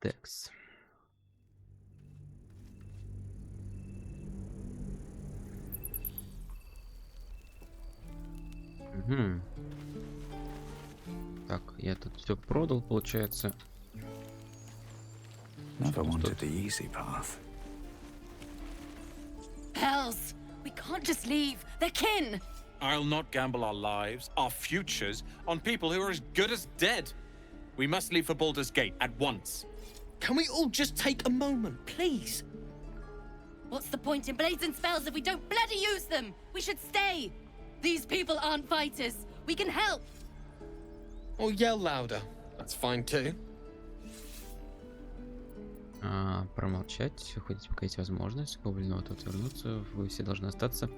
Текс. Угу. Так, я тут все продал, получается. Never wanted the easy path. Hells! We can't just leave. They're kin! I'll not gamble our lives, our futures, on people who are as good as dead. We must leave for Baldur's Gate at once. Can we all just take a moment, please? What's the point in blades and spells if we don't bloody use them? We should stay! These people aren't fighters. We can help! Or yell louder. That's fine too. Промолчать, уходить, пока есть возможность. Гоблину тут вернуться. Вы все должны остаться.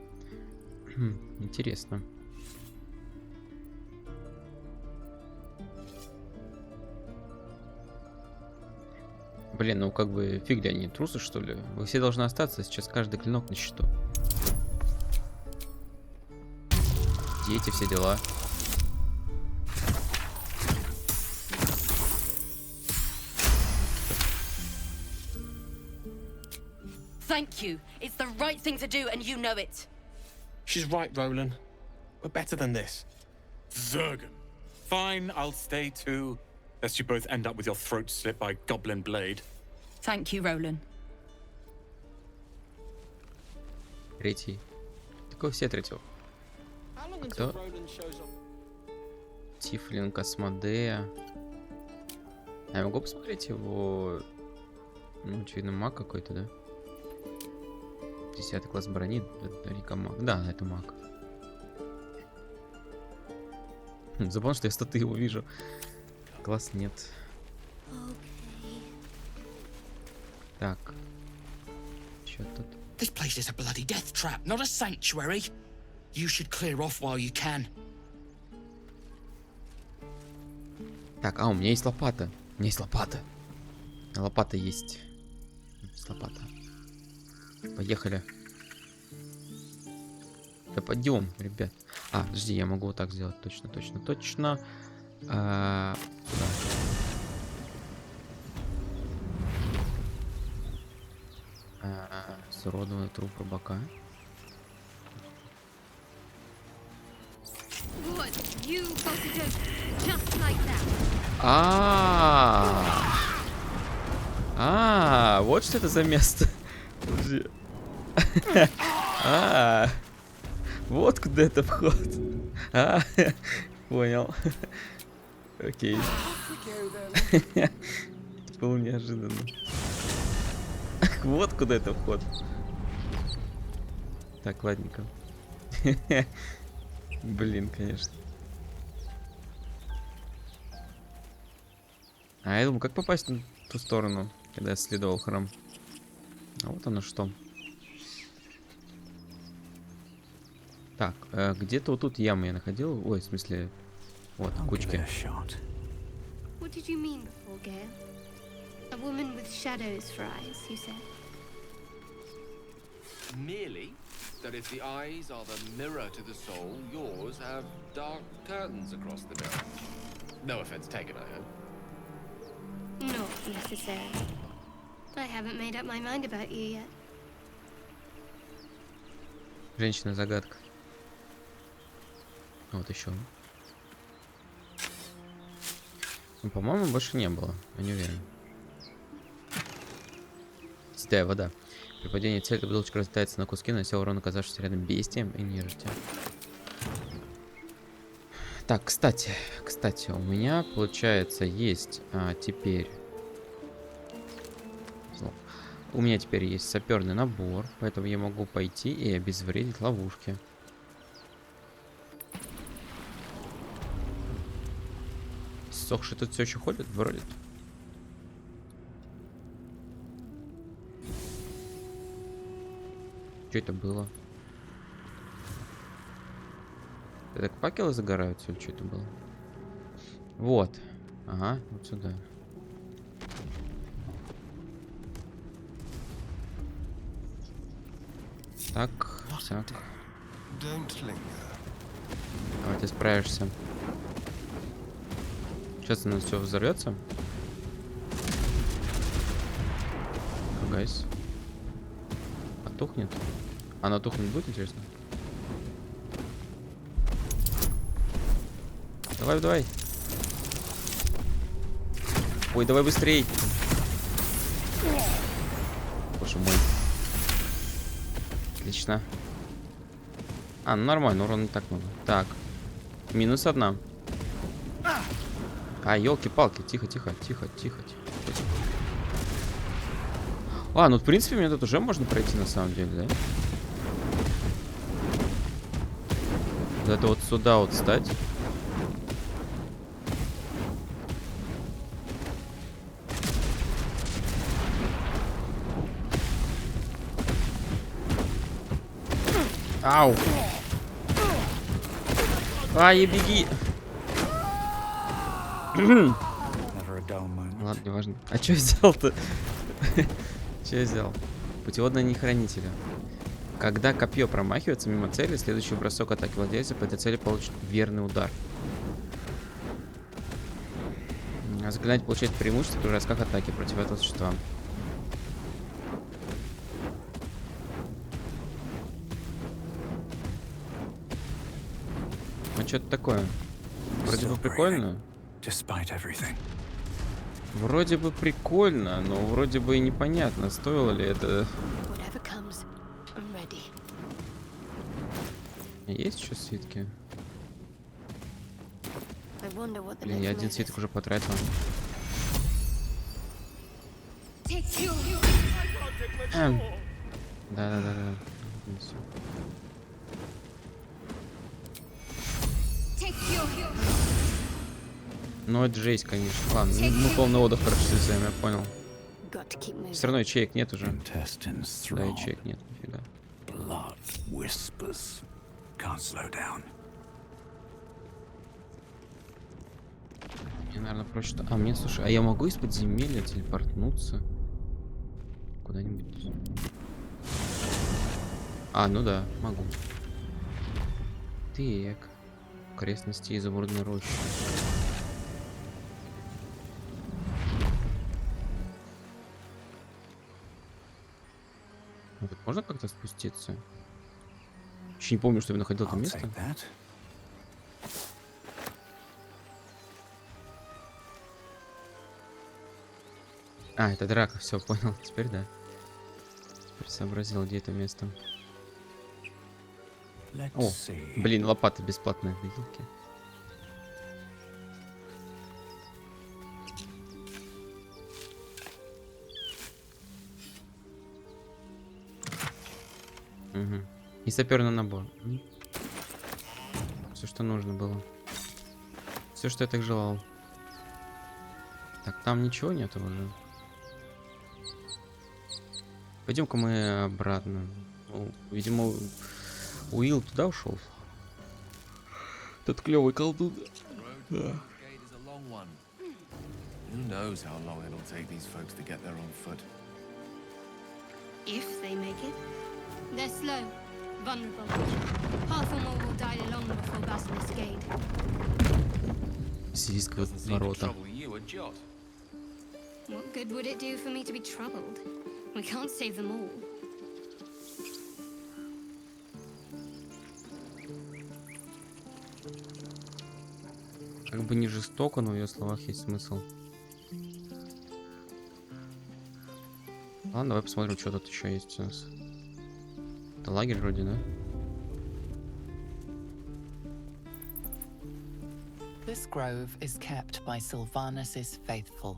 Интересно. Блин, ну как бы фиг ли они, трусы что ли? Вы все должны остаться, сейчас каждый клинок на счету. Дети, все дела. Thank you. It's the right thing to do, and you know it. She's right, Roland. We're better than this. Zergan. Fine, I'll stay too. Lest you both end up with your throats slit by goblin blade. Thank you, Roland. Третий. Такой все третьего. How long Кто? until Roland shows up? Тифлинг, Асмодея. А я могу посмотреть его... Ну, очевидно, маг какой-то, да? 10 класс брони, наверняка маг. Да, это маг. Забыл, что я статы его вижу. Класс нет. Так. Чё тут? This place is a bloody death trap, not a sanctuary. You should clear off while you can. Так, у меня есть лопата. У меня есть лопата. Лопата есть. Есть лопата. Поехали. Да пойдем, ребят. Подожди, я могу вот так сделать. Точно, точно, точно. Сюда. Сродованный труп рыбака. What? You got to do just like that. Вот что это за место. Подожди. Вот куда это вход. Понял. Окей. Это было неожиданно. Вот куда это вход. Так, ладненько. Блин, конечно. Я думаю, как попасть на ту сторону, когда я исследовал храм. Вот оно что. Так, где-то вот тут ямы я находил. Ой, в смысле, вот, кучки. What did you mean before, Gale? A woman with shadows for eyes, you said? Merely that if the eyes are the mirror to the soul, yours have dark curtains across the mirror. No offense taken, I hope. Not necessarily. I haven't made up my mind about you yet. Женщина-загадка. Вот еще. Ну, по-моему, больше не было. Я не уверен. Седая вода. При падении целька бутылочка разлетается на куски, нанося урон оказавшись рядом бестиям и нежити. Так, кстати, у меня, получается, есть теперь... У меня теперь есть саперный набор, поэтому я могу пойти и обезвредить ловушки. Сохший тут все еще ходит, вроде. Что это было? Это так факелы загораются или что это было? Вот. Ага, вот сюда. Так, так. Давай, ты справишься. Сейчас у нас все взорвется. гайс. Потухнет? Она тухнет будет, интересно? Давай, давай. Ой, давай быстрей. Боже мой. Отлично. А, ну нормально, урона не так много. Так. Минус одна. А, елки-палки. Тихо, тихо, тихо, тихо, тихо. А, ну в принципе мне тут уже можно пройти на самом деле, да? Вот это вот сюда вот встать. Ау! Ай, беги! Ладно, не важно. А что я взял-то? Что я взял? Путеводные нехранители. Когда копье промахивается мимо цели, следующий бросок атаки владельца по этой цели получит верный удар. Заклинатель получает преимущество при бросках атаки против этого существа. Ну что-то такое. Вроде бы прикольно. Вроде бы прикольно, но вроде бы и непонятно, стоило ли это. Есть еще свитки? Блин, я один свиток уже потратил. Да. Ну это жесть, конечно. Ладно, ну полный отдых, короче, я понял. Все равно ячеек нет уже. Да, ячеек нет, нифига. Мне, наверное, проще... А, мне, слушай, а я могу из подземелья телепортнуться? Куда-нибудь? А, ну да, могу. Так. Окрестности изумрудной рощи. Ну, тут можно как-то спуститься? Еще не помню, что я находил это место. А, это драка, все, понял. Теперь да. Теперь сообразил, где это место. О, блин, лопата бесплатная, виделки. Угу. И саперный набор. Все, что нужно было. Все, что я так желал. Так, там ничего нету уже. Пойдем-ка мы обратно. Ну, видимо, Уилл туда ушел. Тот клевый колдун. Да. If they make it, they're slow, vulnerable. Half or more will die long before Basilisk Gate. Сирийского ворота. What good would it do for me to be troubled? We can't save them all. Как бы не жестоко, но в ее словах есть смысл. Ладно, давай посмотрим, что тут еще есть у нас. Это лагерь вроде, да? This grove is kept by Sylvanus' faithful.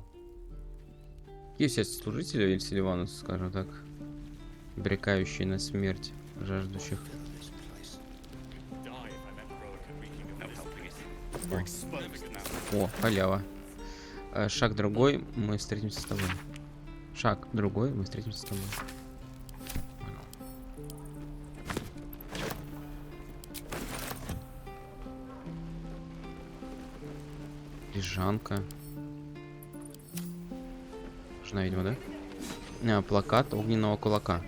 Есть есть служители или Сильванус, скажем так, обрекающие на смерть жаждущих. О, халява. Шаг другой, мы встретимся с тобой. Шаг другой, мы встретимся с тобой. Лежанка. Нужна, видимо, да? А, плакат огненного кулака.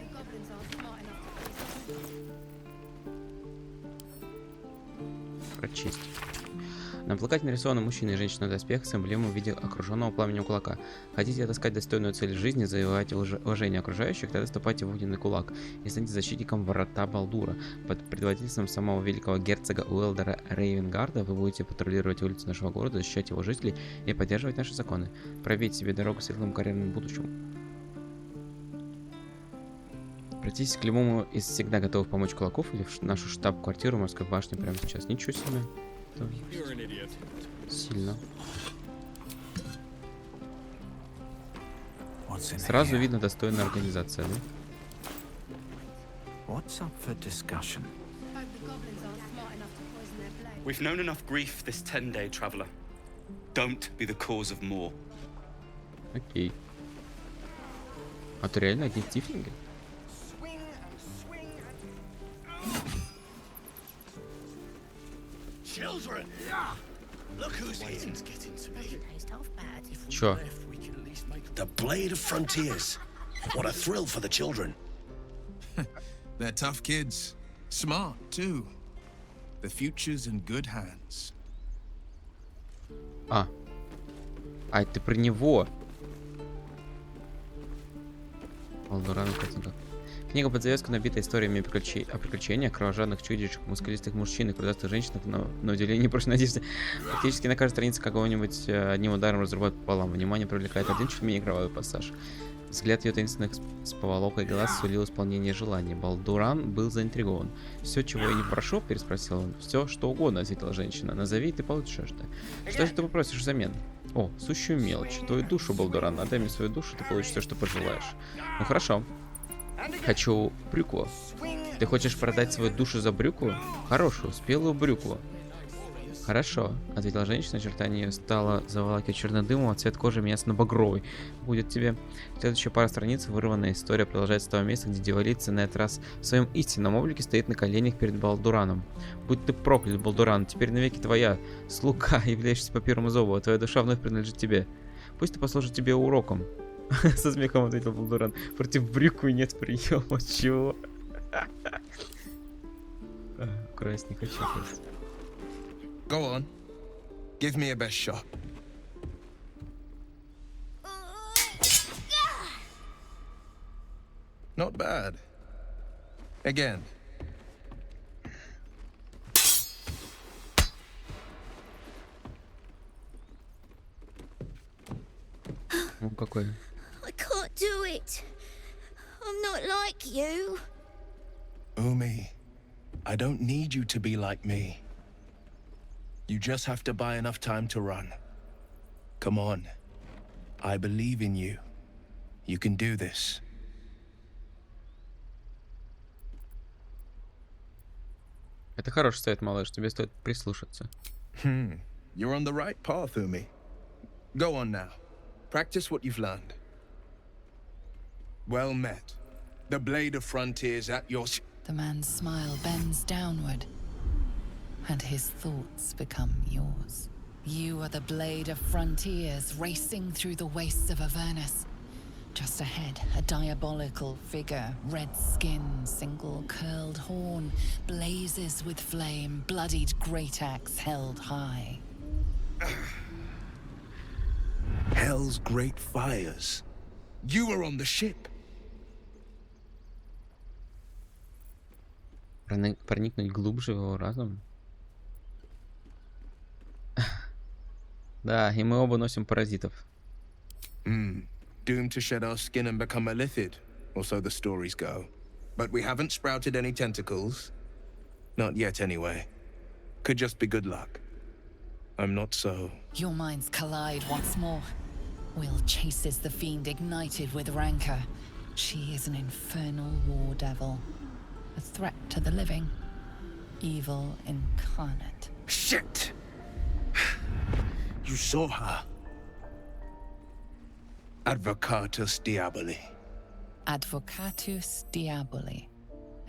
Прочесть. На плакате нарисованы мужчина и женщина в доспехах с эмблемой в виде окруженного пламенем кулака. Хотите отыскать достойную цель жизни, завоевать уважение окружающих, тогда ступайте в огненный кулак и станьте защитником врата Балдура. Под предводительством самого великого герцога Уэлдера Рейвенгарда вы будете патрулировать улицы нашего города, защищать его жителей и поддерживать наши законы. Пробейте себе дорогу к светлому карьерному будущему. Обратитесь к любому из всегда готовых помочь кулаков или в нашу штаб-квартиру морской башни прямо сейчас. Ничего себе. Сильно. Сразу видно достойная организация, да? What's up for discussion? Hope the goblins aren't smart enough to poison their blade. We've known enough grief this 10-day traveler. Don't be the cause of more. Окей. А то реально одни тифлинги? Children, look who's here. Чё? The Blade of Frontiers. What a thrill for the children. They're tough kids. Smart, too. The future's in good hands. А, это про него. Балдуран, картинка. Книга под завязку набита историями о приключениях, кровожадных чудищах, мускулистых мужчин и крутастых женщинах, но на удивление не прочной надежды. Практически на каждой странице какого-нибудь одним ударом разрубают пополам. Внимание привлекает один чуть менее кровавый пассаж. Взгляд ее таинственных с поволокой глаз сулил исполнение желаний. Балдуран был заинтригован. «Все, чего я не прошу?» — переспросил он. «Все, что угодно», — ответила женщина. «Назови, и ты получишь это. Что же ты попросишь взамен?» «О, сущую мелочь. Твою душу, Балдуран. Отдай мне свою душу, ты получишь все, что пожелаешь». «Ну хорошо. Хочу брюкву». «Ты хочешь продать свою душу за брюкву?» «Хорошую, спелую брюкву». «Хорошо», — ответила женщина, очертание ее стало заволакивать черным дымом, а цвет кожи меняется на багровый. «Будет тебе». Следующая пара страниц, вырванная история, продолжается с того места, где девалица на этот раз в своем истинном облике стоит на коленях перед Балдураном. «Будь ты проклят, Балдуран, теперь навеки твоя слуга, являющаяся по первому зову, а твоя душа вновь принадлежит тебе. Пусть ты послужит тебе уроком». Со смехом ответил Балдуран. «Против брюквы нет приема». Чего? Украсть не хочу. Go on. Give me a best shot. Not bad. Again. Ну какой? I can't do it. I'm not like you. Umi, I don't need you to be like me. You just have to buy enough time to run. Come on. I believe in you. You can do this. Это хороший совет, малыш. Тебе стоит прислушаться. You're on the right path, Umi. Go on now. Practice what you've learned. Well met. The Blade of Frontiers at your... The man's smile bends downward, and his thoughts become yours. You are the Blade of Frontiers, racing through the wastes of Avernus. Just ahead, a diabolical figure, red skin, single curled horn, blazes with flame, bloodied great axe held high. Hell's great fires. You were on the ship. Проникнуть глубже в его разум. Да, и мы оба носим паразитов. Doomed to shed our skin and become a lithid, or so the stories go. But we haven't sprouted any tentacles. Not yet, anyway. Could just be good luck. I'm not so... Your minds collide once more. Will chases the fiend ignited with rancor. She is an infernal war devil. A threat to the living. Evil incarnate. Shit! You saw her. Advocatus Diaboli. Advocatus Diaboli.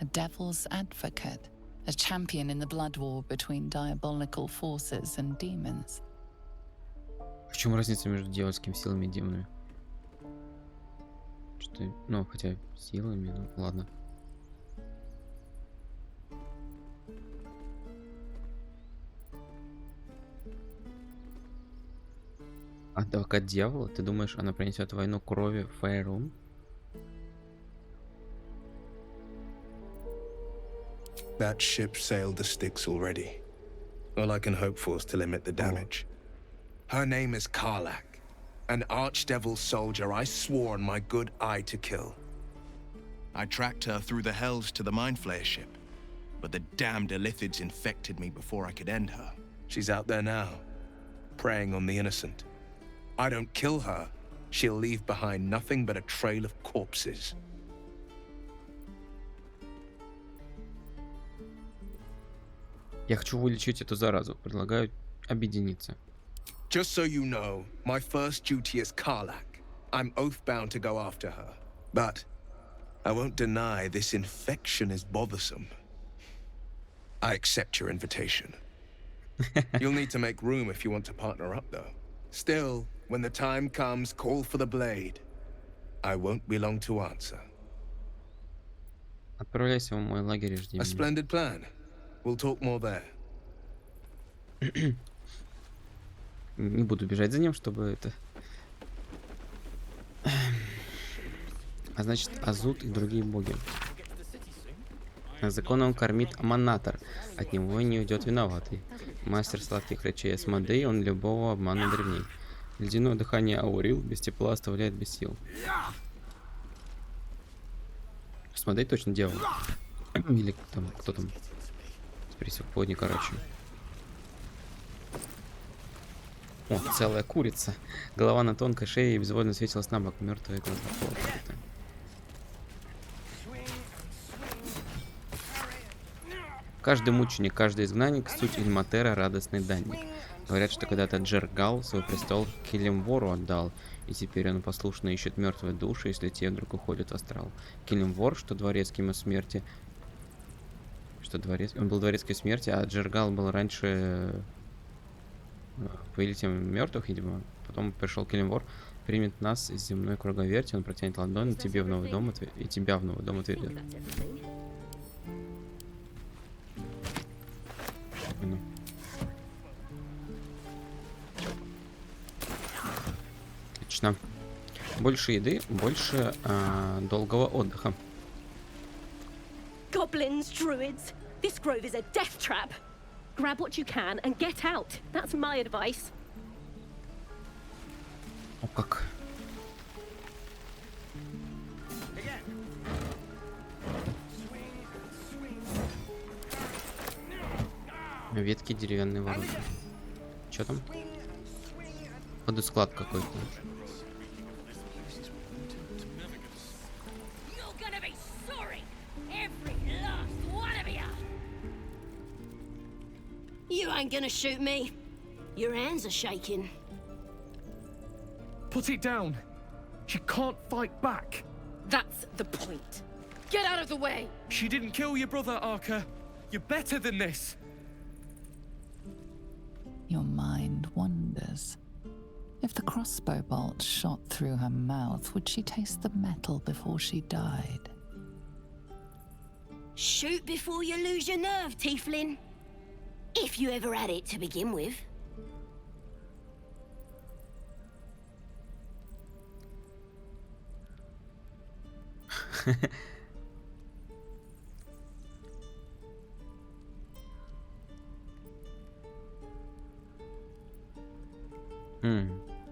A devil's advocate. A champion in the blood war between diabolical forces and demons. В чем разница между дьявольскими силами и демонами? Что, ну, хотя силами, ну, ладно. Адвокат дьявола? Ты думаешь, она принесет войну крови в Фейрун? That ship sailed the Styx already. All I can hope for is to limit the damage. Her name is Karlak, an archdevil soldier I swore on my good eye to kill. I tracked her through the hells to the Mind Flayer ship, but the damned Illithids infected me before I could end her. She's out there now, preying on the innocent. I don't kill her, she'll leave behind nothing but a trail of corpses. Я хочу вылечить эту заразу. Предлагаю объединиться. Just so you know, my first duty is Karlak. I'm oath-bound to go after her. But I won't deny this infection is bothersome. I accept your invitation. You'll need to make room if you want to partner up, though. Still, when the time comes, call for the blade. I won't be long to answer. Отправляйся в мой лагерь и жди A меня. splendid plan. We'll talk more there. Не буду бежать за ним, чтобы это... А значит, Азут и другие боги. Законом он кормит Аманатор. От него не уйдет виноватый. Мастер сладких речей Асмодей, он любого обмана древней. Ледяное дыхание Аурил без тепла оставляет без сил. Асмодей точно дьявол. Или там, кто там? Присягподни, короче. О, целая курица. Голова на тонкой шее и безвольно светилась на бок. Мертвые глаза. Каждый мученик, каждый изгнанник, суть Ильматера, радостный данник. Говорят, что когда-то Джергал свой престол Килимвору отдал, и теперь он послушно ищет мертвые души, если те вдруг уходят в астрал. Килимвор, что дворецкий ему смерти... Что дворец... Он был дворецкой смерти, а Джергал был раньше... повелителем мертвых, видимо. Потом пришел Килимвор, примет нас из земной круговерти, он протянет ладонь, тебе в новый дом и тебя в новый дом отведет. Отлично. Больше еды, больше долгого отдыха. Goblins, druids, this grove is a death trap. Grab what you can and get out. That's my advice. О как. Ветки, деревянные ворота. Чё там? Походу склад какой-то. You ain't gonna shoot me. Your hands are shaking. Put it down. She can't fight back. That's the point. Get out of the way. She didn't kill your brother, Arca. You're better than this. Your mind wanders. If the crossbow bolt shot through her mouth, would she taste the metal before she died? Shoot before you lose your nerve, Tiefling. If you ever had it to begin with.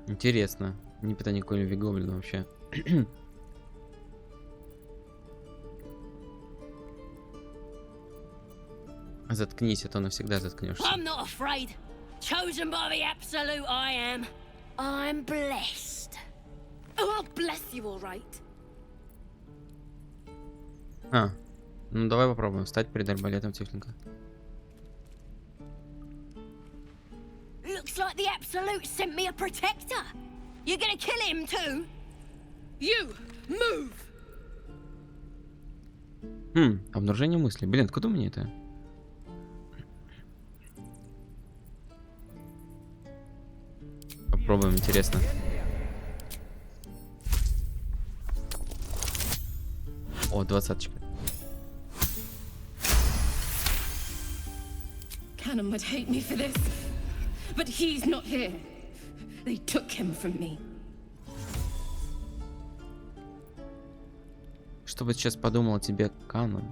Интересно. Не питаю никакой любви гоблина вообще. Заткнись, а то навсегда заткнешься. I'm not afraid. Chosen by the absolute I am. I'm blessed. Oh, I'll bless you, all right. Ну давай попробуем встать перед арбалетом Тифлинга. Looks like the absolute sent me a protector. You're gonna kill him too? You move. Обнаружение мысли. Блин, откуда мне это? Попробуем, интересно. О, 20-очка. Cannon would hate me for this, but he's not here. They took him from me. Что бы сейчас подумал о тебе Канон?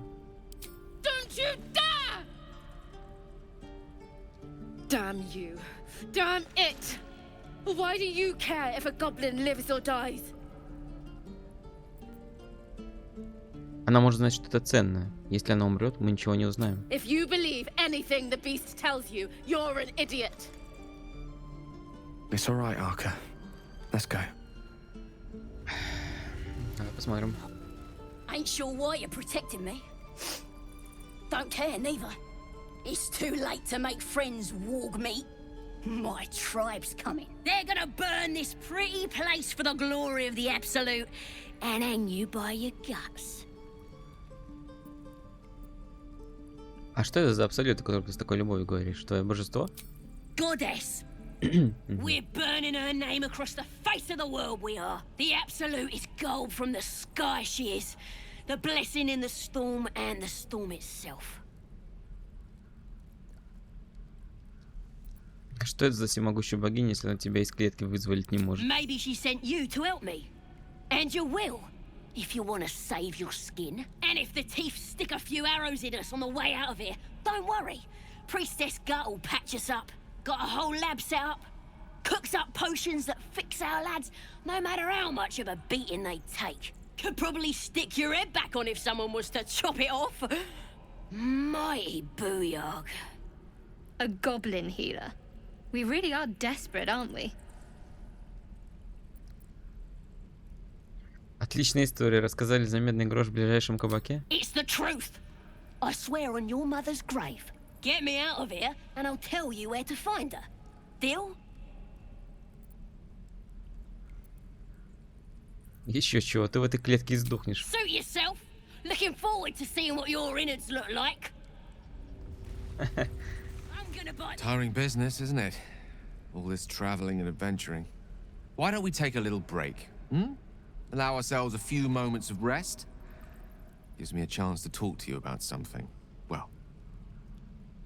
Don't you dare! Damn you. Damn it! Why do you care if a goblin lives or dies? Она может знать что-то ценное. Если она умрет, мы ничего не узнаем. If you believe anything the beast tells you, you're an idiot. It's all right, Arca. Let's go. Давай посмотрим. Ain't sure why you're protecting me. Don't care neither. It's too late to make friends, warg meat. My tribe's coming. They're gonna burn this pretty place for the glory of the Absolute and hang you by your guts. А что это за абсолют, о котором ты с такой любовью говоришь? Твое божество? Goddess. We're burning her name across the face of the world, we are. The Absolute is gold from the sky, she is. The blessing in the storm and the storm itself. Что это за всемогущая богиня, если она тебя из клетки вызволить не может? Maybe she sent you to help me. And you will, if you want to save your skin. And if the teeth stick a few arrows in us on the way out of here, don't worry. Priestess Gut will patch us up. Got a whole lab set up. Cooks up potions that fix our lads, no matter how much of a beating they take. Could probably stick your head back on if someone was to chop it off. Mighty booyog. A goblin healer. We really are desperate, aren't we? Отличная история. Рассказали за медный грош в ближайшем кабаке? It's the truth. I swear on your mother's grave. Get me out of here, and I'll tell you where to find her. Deal? Еще чего, ты в этой клетке сдохнешь. Suit yourself. Looking forward to seeing what your innards look like. I'm gonna bite. Tiring business, isn't it? All this traveling and adventuring. Why don't we take a little break? Allow ourselves a few moments of rest? Gives me a chance to talk to you about something. Well,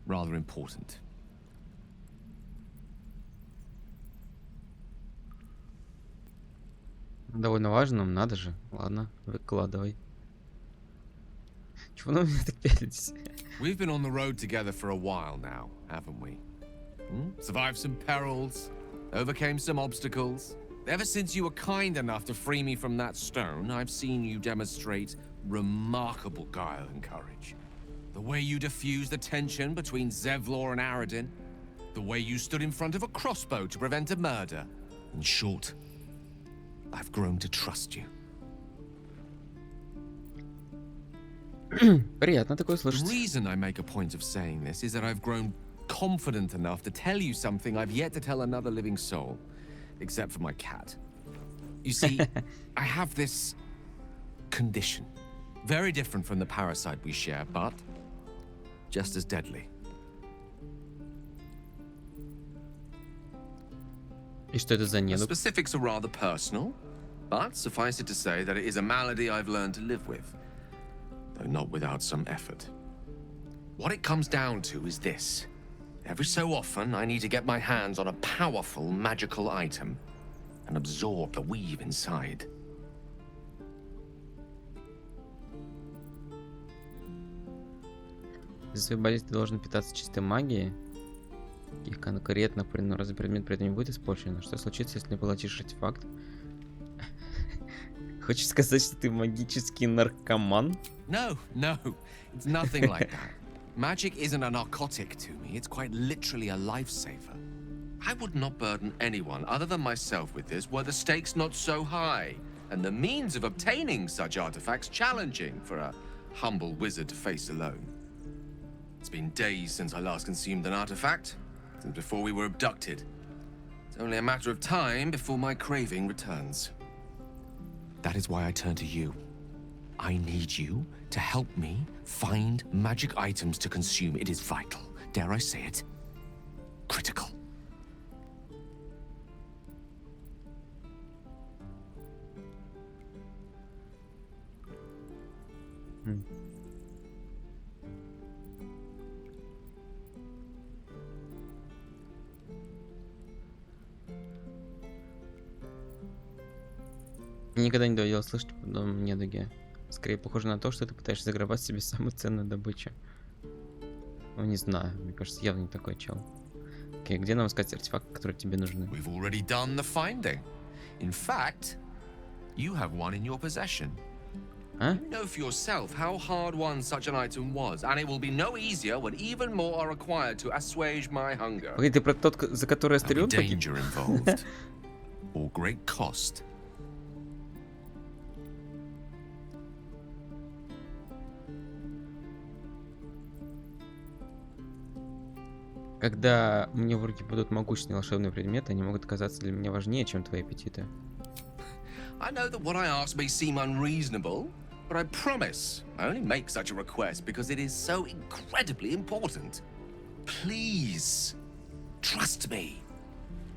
rather important. Довольно важно, надо же. Ладно, выкладывай. Чего на меня так пялитесь? We've been on the road together for a while now, haven't we? Survived some perils, overcame some obstacles. Ever since you were kind enough to free me from that stone, I've seen you demonstrate remarkable guile and courage. The way you diffused the tension between Zevlor and Aradin. The way you stood in front of a crossbow to prevent a murder. In short, I've grown to trust you. Приятно такое слышать. The reason I make a point of saying this is that I've grown confident enough to tell you something I've yet to tell another living soul, except for my cat. You see, I have this condition, very different from the parasite we share, but just as deadly. И что это за The недуг? specifics are rather personal, but suffice it to say that it is a malady I've learned to live with, though not without some effort. What it comes down to is this. Every so often, I need to get my hands on a powerful magical item and absorb the weave inside. За свою болезнь ты должен питаться чистой магией. Их конкретно, разве предмет при этом не будет испорчен? Что случится, если поглотишь артефакт? Хочешь сказать, что ты магический наркоман? No, it's nothing like that. Magic isn't a narcotic to me, it's quite literally a lifesaver. I would not burden anyone other than myself with this were the stakes not so high, and the means of obtaining such artifacts challenging for a humble wizard to face alone. It's been days since I last consumed an artifact, since before we were abducted. It's only a matter of time before my craving returns. That is why I turn to you. I need you to help me find magic items to consume. It is vital. Dare I say it? Critical. Мне никогда не доводилось слышать подобном недуге. Скорее похоже на то, что ты пытаешься заграбать себе самую ценную добычу. Ну, не знаю. Мне кажется, явно не такой чел. Окей, где нам искать артефакты, которые тебе нужны? We've already done the finding. In fact, you have one in your possession. А? You know for yourself how hard won such an item was, and it will be no easier when even more are required to assuage my hunger. Погоди, ты про тот, за который Астерион погиб? Danger involved, or great cost. Когда мне в руки будут могущественные волшебные предметы, они могут оказаться для меня важнее, чем твои аппетиты. I know that what I ask may seem unreasonable, but I promise I only make such a request because it is so incredibly important. Please, trust me.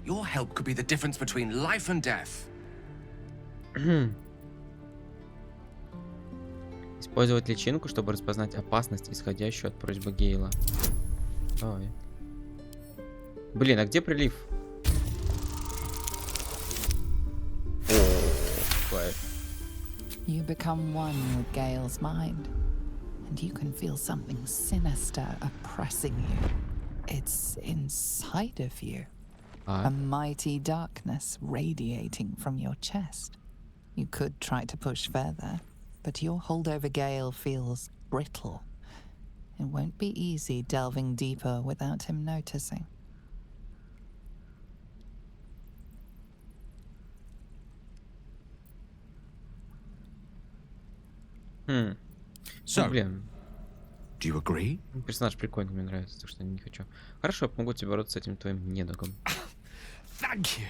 Your help could be the difference between life and death. Использовать личинку, чтобы распознать опасность, исходящую от просьбы Гейла. Ой. Блин, а где прилив? You become one with Gale's mind, and you can feel something sinister oppressing you. It's inside of you. A mighty darkness radiating from your chest. You could try to push further, but your hold over Gale feels brittle. It won't be easy delving deeper without him noticing. So, блин. Do you agree? Персонаж прикольный, мне нравится, так что не хочу. Хорошо, я помогу тебе бороться с этим твоим недугом. Thank you.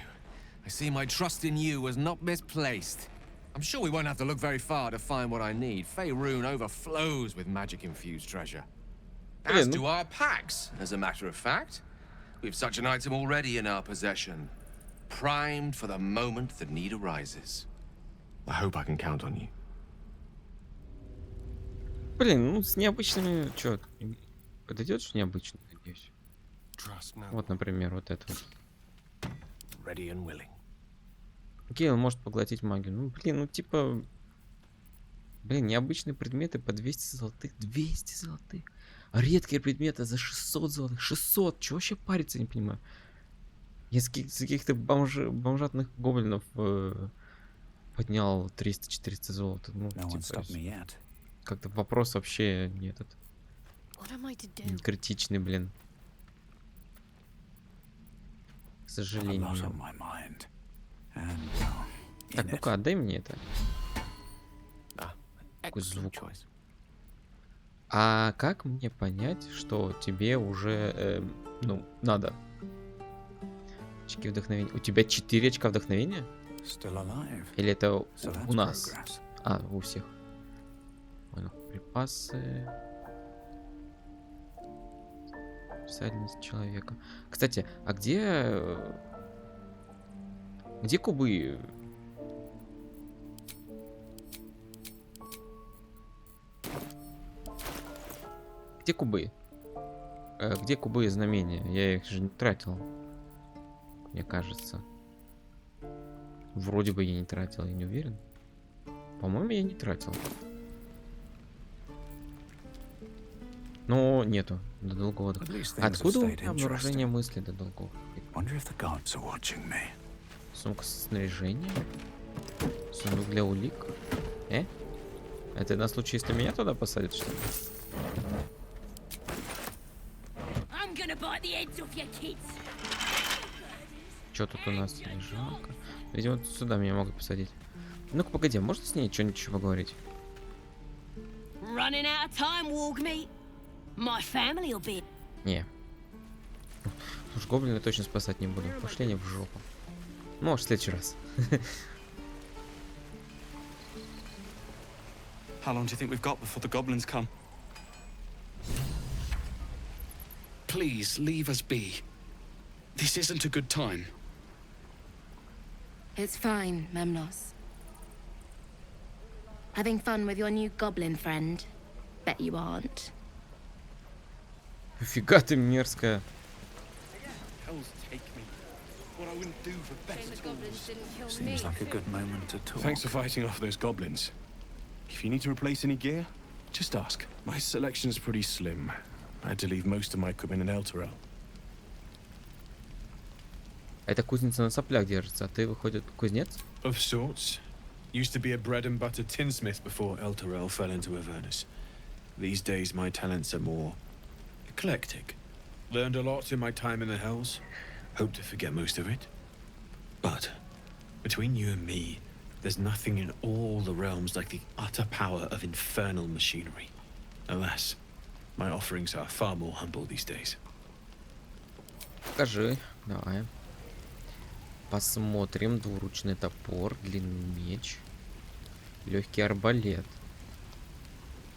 I see my trust in you was not misplaced. I'm sure we won't have to look very far to find what I need. Faerun overflows with magic-infused treasure. As do our packs, as a matter of fact. We've such an item already in our possession. Primed for the moment the need arises. I hope I can count on you. Блин, ну с необычными... Чё, подойдет что необычно, надеюсь? Вот, например, вот это вот. Ready and willing. Гейл может поглотить магию. Ну, блин, ну типа... Блин, необычные предметы по 200 золотых. 200 золотых. А редкие предметы за 600 золотых. 600! Чего вообще париться, не понимаю. Я с каких-то бомжатных гоблинов поднял 300-400 золота. Ну, типа... Как-то вопрос вообще не этот. Не критичный, блин. К сожалению. Так, ну-ка, отдай мне это. Какой звук. А как мне понять, что тебе уже, ну, надо? Очки вдохновения. У тебя 4 очка вдохновения? Или это у нас? А, у всех. Понял. Припасы. Специальность человека. Кстати, а где... Где кубы? Где кубы? Где кубы и знамения? Я их же не тратил. Мне кажется. Вроде бы я не тратил, я не уверен. По-моему, я не тратил. Но нету до долгого отдыха. Откуда у меня обнаружение мысли до долгого? Сумка с снаряжением? Сундук для улик? Это на случай, если меня туда посадят, что ли? Что тут у нас? Лежалка. Видимо, сюда меня могут посадить. Ну-ка, погоди, можно с ней что-нибудь еще поговорить? Не. Уж гоблина точно спасать не буду. Пошли они в жопу. Может, в следующий раз. How long do you think we've got before the goblins come? Please, leave us be. This isn't a good time. It's fine, Memnos. Having fun with your new goblin friend? Bet you aren't. Фига ты мерзкая. what I wouldn't do for better tools. Seems like a good moment to talk. Thanks for fighting off those goblins. If you need to replace any gear, just ask. My selection's pretty slim. I had to leave most of my equipment in Elturel. Это кузница на соплях держится, а ты, выходит, кузнец? Of sorts. Used to be a bread and butter tinsmith before Elturel fell into Avernus. These days my talents are more eclectic. Learned a lot in my time in the Hells. Hope to forget most of it. But between you and me, there's nothing in all the realms like the utter power of infernal machinery. Alas, my offerings are far more humble these days. Покажи, давай. Посмотрим. Двуручный топор, длинный меч, легкий арбалет.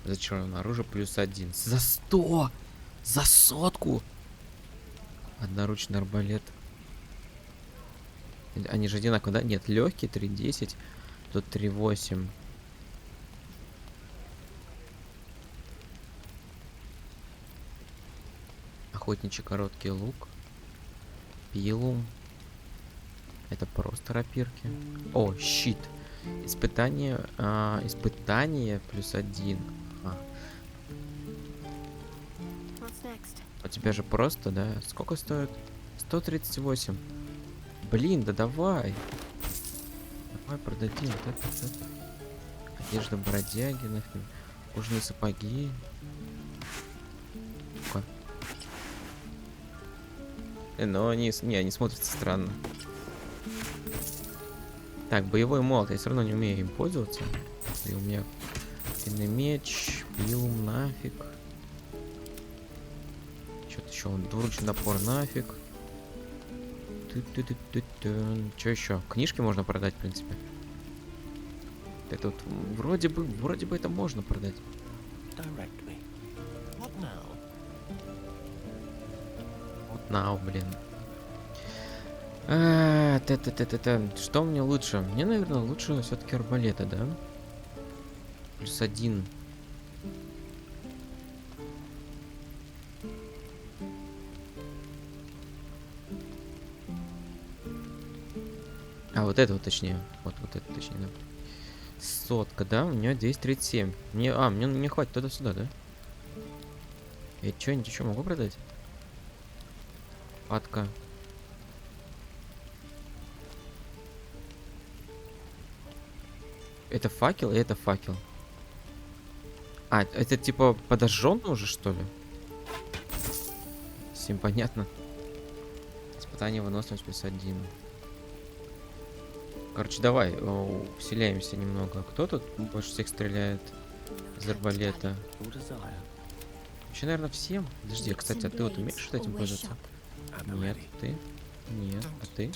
Зачарованное оружие +1. За 100! За 100! Одноручный арбалет. Они же одинаковые, да? Нет, легкий 3.10. Тут 3.8. Охотничий короткий лук. Пилум. Это просто рапирки. О, щит. Испытание. Испытание +1. У тебя же просто, да? Сколько стоит? 138. Блин, да давай. Давай продадим. Вот это. Одежда бродяги, нафиг. Кожаные сапоги. Ну-ка. Но они смотрятся странно. Так, боевой молот. Я все равно не умею им пользоваться. И у меня длинный меч, пилум, нафиг. Что-то еще. Двуручный топор, нафиг. Что еще? Книжки можно продать, в принципе. Это вот вроде бы это можно продать. Вот now, блин. Что мне лучше? Мне, наверное, лучше все-таки арбалета, да? +1. А, вот это вот точнее. Вот это точнее, да. 100, да? У меня 237. Мне не хватит туда-сюда, да? Я что-нибудь еще могу продать? Патка. Это факел, и это факел. А, это типа подожжённый уже, что ли? Всем понятно. Испытание выносливость +1. Короче, давай усиляемся немного. Кто тут больше всех стреляет из арбалета? Вообще, наверное, всем. Подожди, кстати, а ты вот умеешь вот этим пользоваться? Нет, ты? Нет, а ты?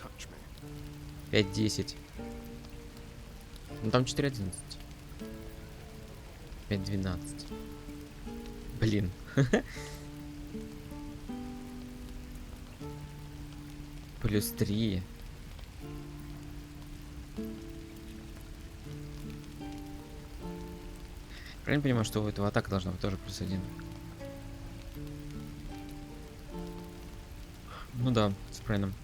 5-10. Ну там 4.11. 5.12. Блин. +3. Правильно понимаю, что у этого атака должна быть тоже +1. Ну да, с правильным.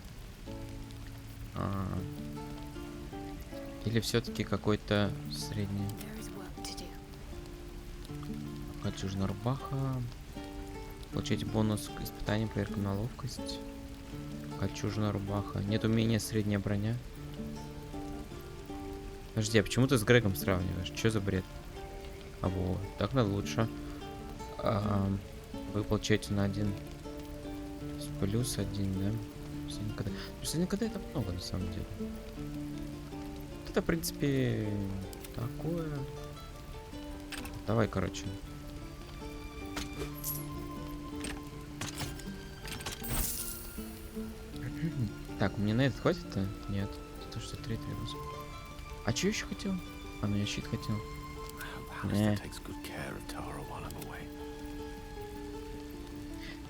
Или все-таки какой-то средний. Кольчужная рубаха. Получить бонус к испытанию, проверка на ловкость. Кольчужная рубаха. Нет умения средняя броня. Подожди, а почему ты с Грегом сравниваешь? Что за бред? А вот, так надо лучше. Вы получаете на 1 +1, да? +1 когда это много на самом деле. Это, в принципе, такое. Давай, короче. Так, мне на этот хватит-то? Нет. 163, 38. А что еще хотел? А, ну я щит хотел.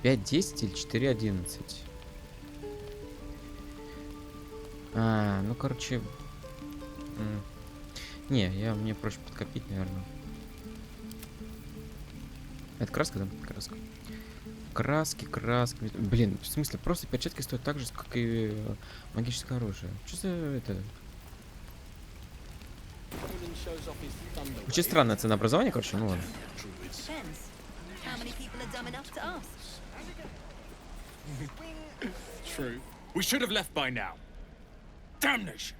5-10 или 4-11? Ну, короче... Не, мне проще подкопить, наверное. Это краска, да? Краска. краски. Блин, в смысле, просто перчатки стоят так же, как и магическое оружие. Что за это? Очень странное ценообразование, короче, ну ладно. How many people are dumb enough to ask? True. We should have left by now. Damnation!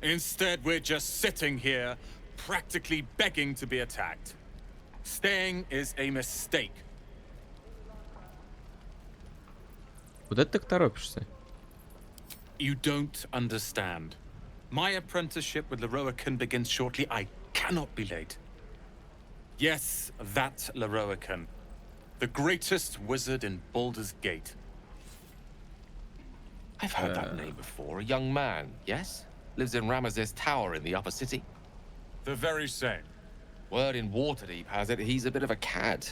Instead, we're just sitting here, practically begging to be attacked. Staying is a mistake. Куда ты так торопишься? You don't understand. My apprenticeship with Leroican begins shortly. I cannot be late. Yes, that Leroican. The greatest wizard in Baldur's Gate. I've heard that name before. A young man, yes? Lives in Ramaz's tower in the upper city. The very same. Word in Waterdeep has it he's a bit of a cad.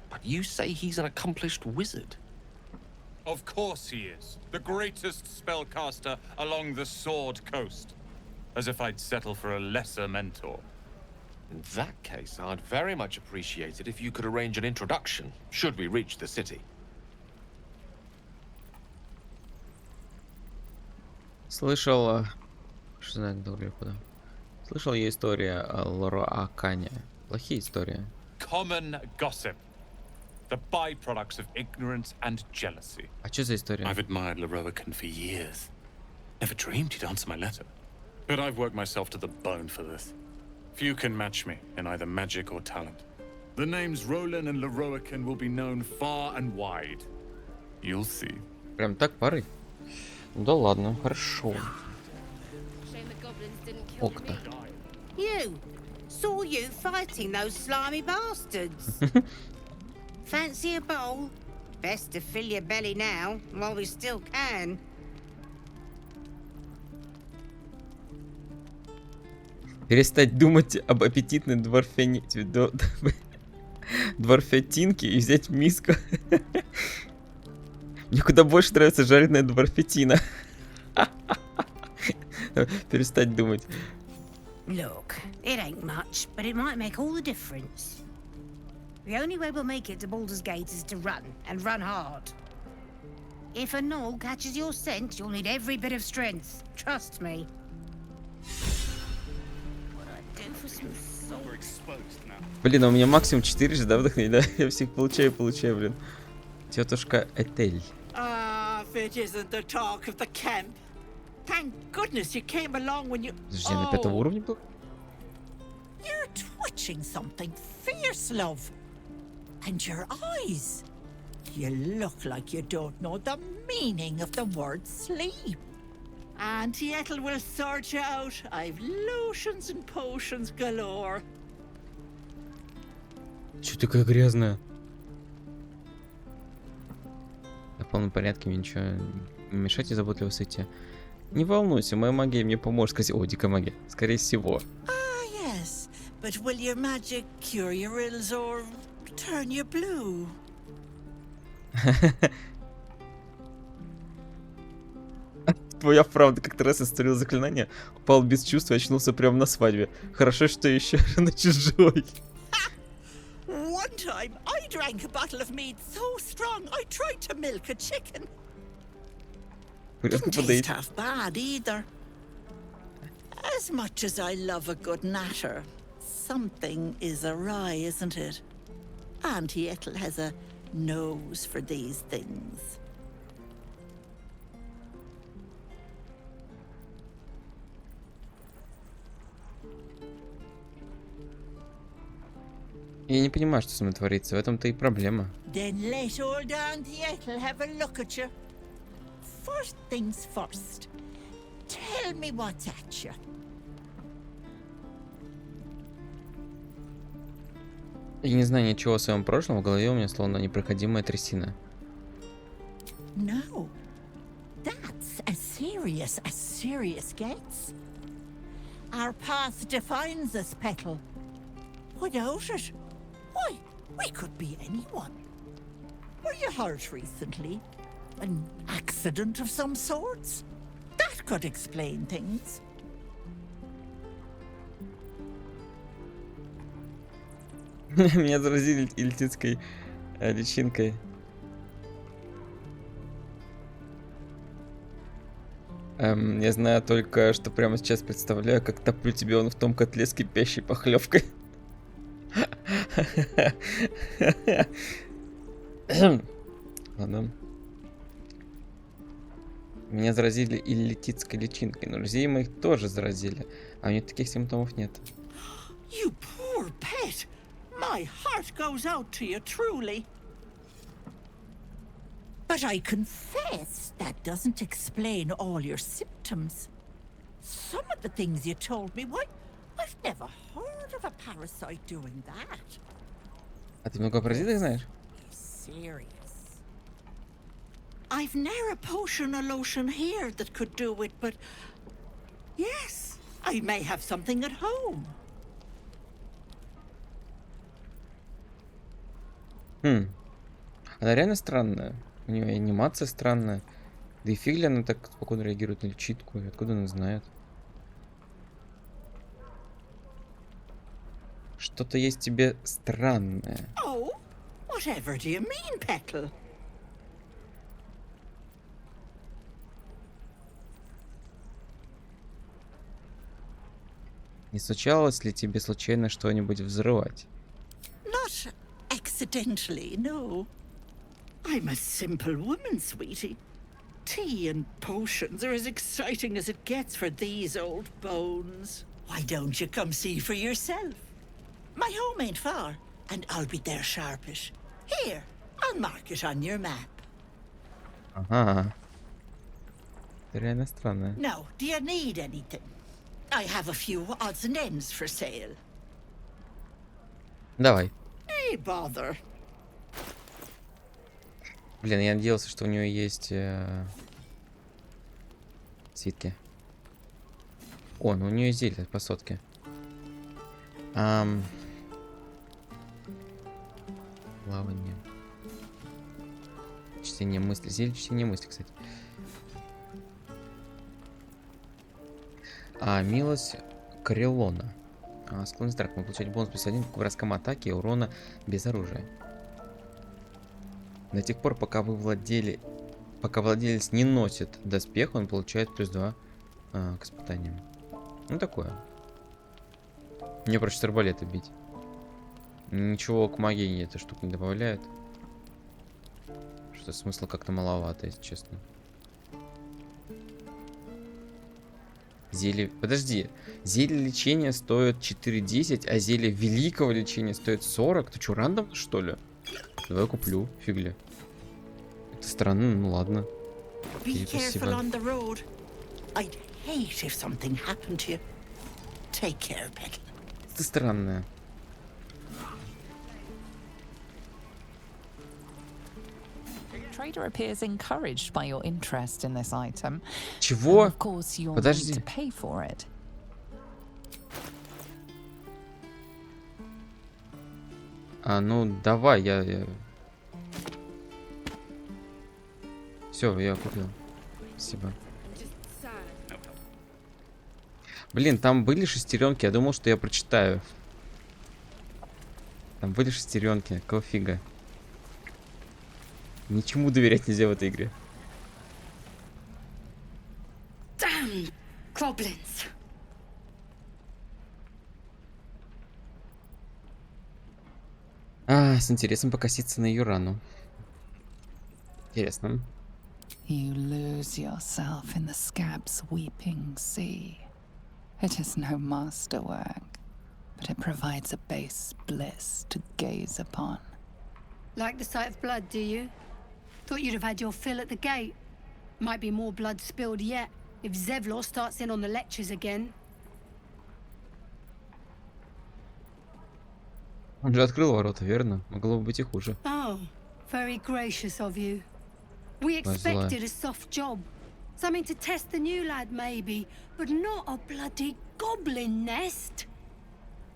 But you say he's an accomplished wizard. Of course he is. The greatest spellcaster along the Sword Coast. As if I'd settle for a lesser mentor. In that case, I'd very much appreciate it if you could arrange an introduction, should we reach the city. Слышал... Что знает, куда? Слышал я история о Лороакане. Плохие истории. Common gossip. The byproducts of ignorance and jealousy. А что за история? I've admired Leroican for years. Never dreamed he'd answer my letter. But I've worked myself to the bone for this. Few can match me in either magic or talent. The names Roland and Leroican will be known far and wide. You'll see. Прям так поры? Да ладно, хорошо. Окна. You! Saw you fighting those slimy bastards. Fancy a bowl? Best to fill your belly now, while we still can. Перестать думать об аппетитной дворфятинке и взять миску. Мне куда больше нравится жареная дворфятина. Перестать думать. Look, it ain't much, but it might make all the difference. The only way we'll make it to Baldur's Gate is to run, and run hard. If a gnoll catches your scent, you'll need every bit of strength. Trust me. Блин, а у меня максимум 4 же, да, вдохновения, да? Я всех получаю, блин. Тетушка Этель. Ah, if it isn't the talk of the camp. Thank goodness you came along when you... Подожди, на 5-м уровне был? You're twitching something fierce, love. And your eyes. You look like you don't know the meaning of the word sleep. Auntie Ethel will sort you out. I've lotions and potions galore. Чё такая грязная? Я в полном порядке, мне ничего не мешать и заботливо сойти. Не волнуйся, моя магия мне поможет. О, дикая магия. Скорее всего. Ah, yes. But will your magic cure your ills or turn you blue? Твоя правда, как-то раз историл заклинание, упал без чувств и очнулся прямо на свадьбе. Хорошо, что еще на чужой. One time, I drank a bottle of mead so strong I tried to milk a chicken. Didn't taste half bad either. As much as I love a good natter, something is awry, isn't it? Auntie Ethel has a nose for these things. Я не понимаю, что со мной творится. В этом-то и проблема. Then let old Auntie Ethel have a look at you. First things first. Tell me what's at you. Я не знаю ничего о своем прошлом, в голове у меня словно непроходимая трясина. No. That's as serious gets. Our past defines us, Petal. Without it, why, we could be anyone. Were you hurt recently? An accident of some sorts? That could explain things. Меня заразили эльтинской Личинкой. Я знаю только, что прямо сейчас представляю, как топлю тебе он в том котле с кипящей похлебкой. Ладно. Меня заразили иллититской личинкой, но друзей моих тоже заразили, а у них таких симптомов нет. You poor pet. My heart goes out to you, truly. But I confess that doesn't explain all your symptoms. Some of the things you told me, why, I've never heard of a parasite doing that. А ты много паразитов знаешь? Serious. I've ne'er a potion or lotion here that could do it, but yes, I may have something at home. Она реально странная. У нее анимация странная. Да и фиг ли она так спокойно реагирует на личинку. И откуда она знает? Что-то есть в тебе странное. Oh, whatever do you mean, Petal? Не случалось ли тебе случайно что-нибудь взрывать? Not accidentally, no. I'm a simple woman, sweetie. Tea and potions are as exciting as it gets for these old bones. Why don't you come see for yourself? My home ain't far, and I'll be there sharpish. Here, I'll mark it on your map. Ага. Это реально странное. Now, do you need anything? I have a few odds and ends for sale. Давай. Hey, bother. Блин, я надеялся, что у нее есть свитки. О, ну у нее зелье по сотке. Плавание. Чтение мысли. Зелье чтение мысли, кстати. Милость Карелона. Склонность драка. Мы получаем бонус плюс 1 к вражескому атаке и урона без оружия. До тех пор, пока владелец не носит доспех, он получает плюс 2 к испытаниям. Ну такое. Мне проще с арбалета бить. Ничего к магии эта штука не добавляет. Что смысла как-то маловато, если честно. Зелье... Подожди. Зелье лечения стоит 4,10, а зелье великого лечения стоит 40. Ты что, рандом, что ли? Давай куплю. Фигли. Это странно, ну ладно. Be careful on the road. I'd hate if something happened to you. Take care, Petal. Это странное. Trader appears encouraged by your interest in this item. Чего? Of course, you'll Подожди. need to pay for it. Ну давай, я... Все, я купил. Спасибо. Блин, там были шестеренки, я думал, что я прочитаю. Там были шестеренки, какого фига? Ничему доверять нельзя в этой игре. Damn goblins. С интересом покоситься на ее рану. Интересно. You lose yourself in the scab's weeping sea. It is no masterwork, but it provides a base bliss to gaze upon. Like the sight of blood, do you? Thought you'd have had your fill at the gate. Might be more blood spilled yet, if Zevlor starts in on the lectures again. Он же открыл ворота, верно? Могло бы быть и хуже. Oh, very gracious of you. We expected a soft job. Something to test the new lad, maybe, but not a bloody goblin nest.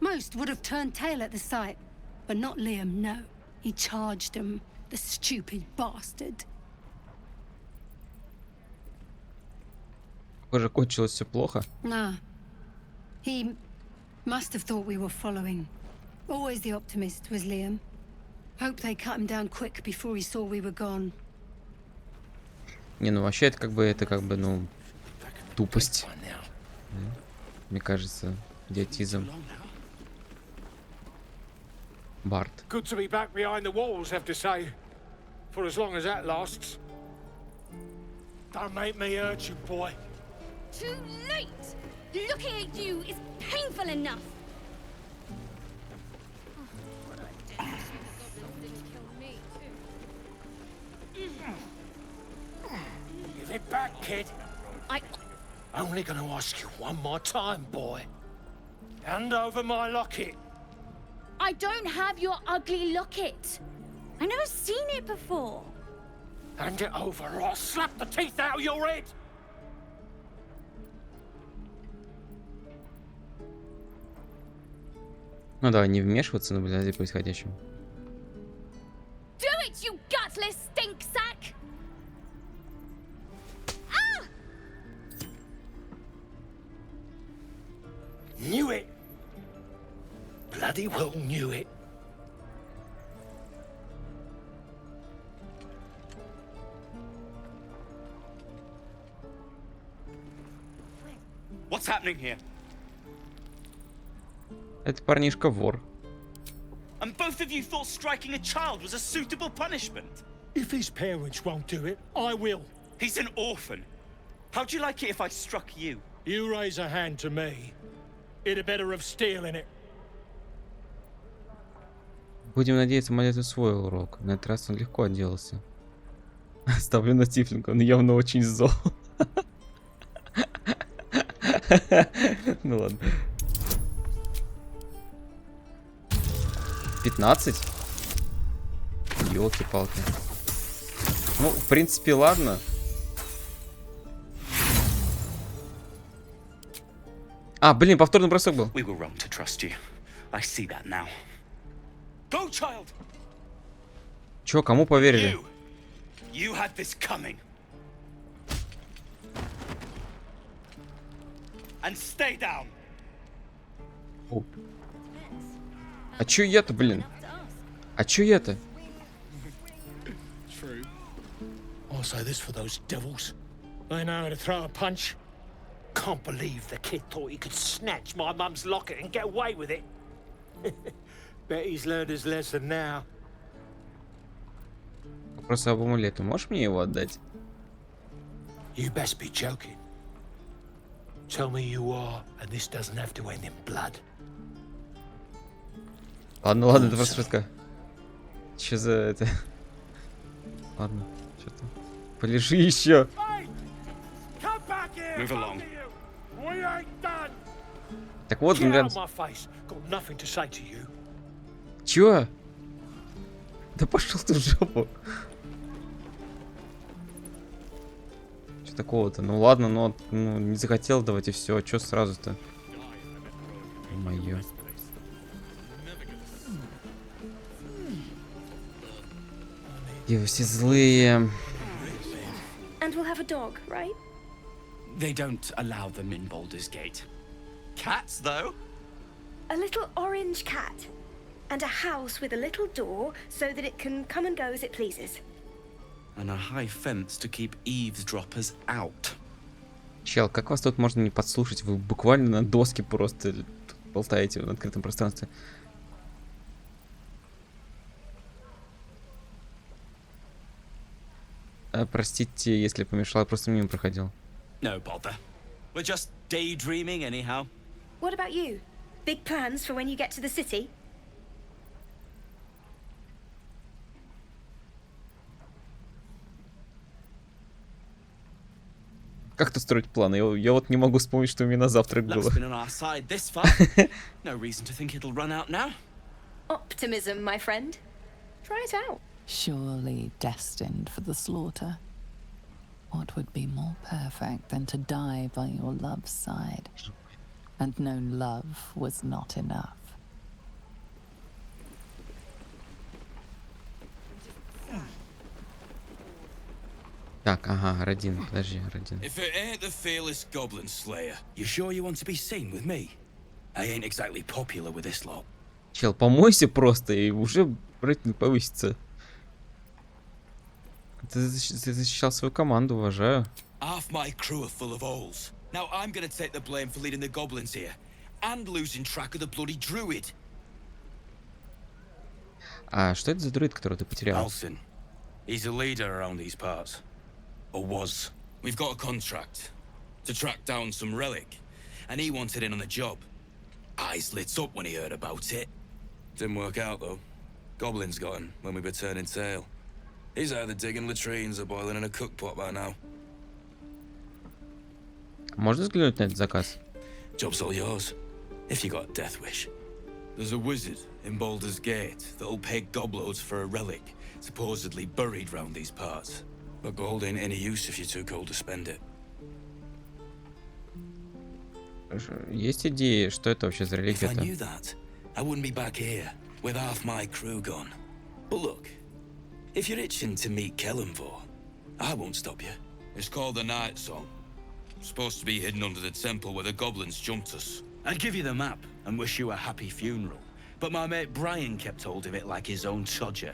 Most would have turned tail at the sight, but not Liam, no. He charged him, the stupid bastard. Похоже, кончилось все плохо. Nah. He must have thought we were following. Always the optimist was Liam. Hope they cut him down quick before he saw we were gone. Не, ну вообще это как бы, ну, тупость. Мне кажется, идиотизм. Барт. Good to be back behind the walls, have to say. For as long as that lasts. Don't make me hurt you, boy. Too late! Looking at you is painful enough. Give it back, kid. Only gonna ask you one more time, boy. Hand over my locket. I don't have your ugly locket. I've never seen it before. Hand it over or I'll slap the teeth out of your head. Ну давай не вмешиваться, наблюдать за происходящим. Do it, you gutless stink sack! Ah! Knew it. Bloody well knew it. What's happening here? Это парнишка вор. And both of you thought striking a child was a suitable punishment. If his parents won't do it, I will. He's an orphan. How'd you like it if I struck you? You raise a hand to me. It'd a better of stealing it. Будем надеяться, малец усвоил урок. На этот раз он легко отделался. Ставлю на Тифлинга, он явно очень зол. Ну ладно. 15? Ёлки-палки. Ну, в принципе, ладно. А, блин, повторный бросок был. We were wrong to trust you. I see that now. Go, child. Чё, кому поверили? You had this coming. And stay down. О. А чё я-то, блин? А чё я-то? True. I'll say this for those devils. They know how to throw a punch. Can't believe the kid thought he could snatch my mum's locket and get away with it. Bet he's learned his lesson now. Вопрос об амулете. Можешь мне его отдать? You best be joking. Tell me you are, and this doesn't have to end in blood. Ладно, ладно, это просто шутка. Чё за это? Ладно, что-то. Полежи еще. Move along. Так вот, блин. Чё? Да пошел ты в жопу. Что такого-то? Ну ладно, но ну, не захотел давать и все. Чё сразу-то? Моё. И вы все злые. And we'll have a dog, right? They don't allow them in Baldur's Gate. Cats, though? A little orange cat. And a house with a little door so that it can come and go as it pleases. And a high fence to keep eavesdroppers out. Чел, как вас тут можно не подслушать? Вы буквально на доске просто болтаете в открытом пространстве. Простите, если помешал, я просто мимо проходил. No bother. We're just daydreaming anyhow. What about you? Big plans for when you get to the city? Как-то строить планы? Я вот не могу вспомнить, что у меня на завтрак было. No reason to think it'll run out now. Optimism, my friend. Try it out. Surely destined for the slaughter. What would be more perfect than to die by your love's side? And no love was not enough. Так, ага, Родин, подожди, Родин. If it ain't the fearless goblin slayer, you sure you want to be seen with me? I ain't exactly popular with this lot. Чел, помойся просто, и уже рейтинг повысится. Ты защищал свою команду, уважаю. Half my crew are full of holes. Now I'm gonna take the blame for leading the goblins here. And losing track of the bloody druid. А что это за друид, которого ты потерял? Alcin. He's a leader around these parts. Or was. We've got a contract to track down some relic. And he wanted in on the job. Eyes lit up when he heard about it. Didn't work out though. Goblins got him when we were turning tail. He's either digging latrines or boiling in a cookpot by now. Можно взглянуть на этот заказ? Job's all yours, if you got a death wish. There's a wizard in Baldur's Gate that'll pay gobloads for a relic, supposedly buried round these parts. But gold ain't any use if you're too cold to spend it. Есть идеи, что это вообще за If I религия-то? knew that, I wouldn't be back here with half my crew gone. But look, if you're itching to meet Kellenvor, I won't stop you. It's called the Night Song. Supposed to be hidden under the temple where the goblins jumped us. I'd give you the map and wish you a happy funeral, but my mate Brian kept hold of it like his own todger.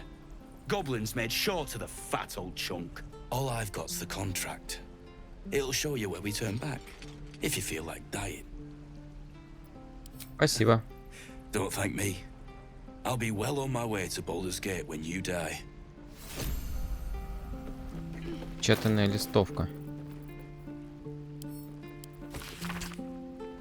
Goblins made sure to the fat old chunk. All I've got's the contract. It'll show you where we turn back, if you feel like dying. Спасибо. Don't thank me. I'll be well on my way to Baldur's Gate when you die. Чатанная листовка.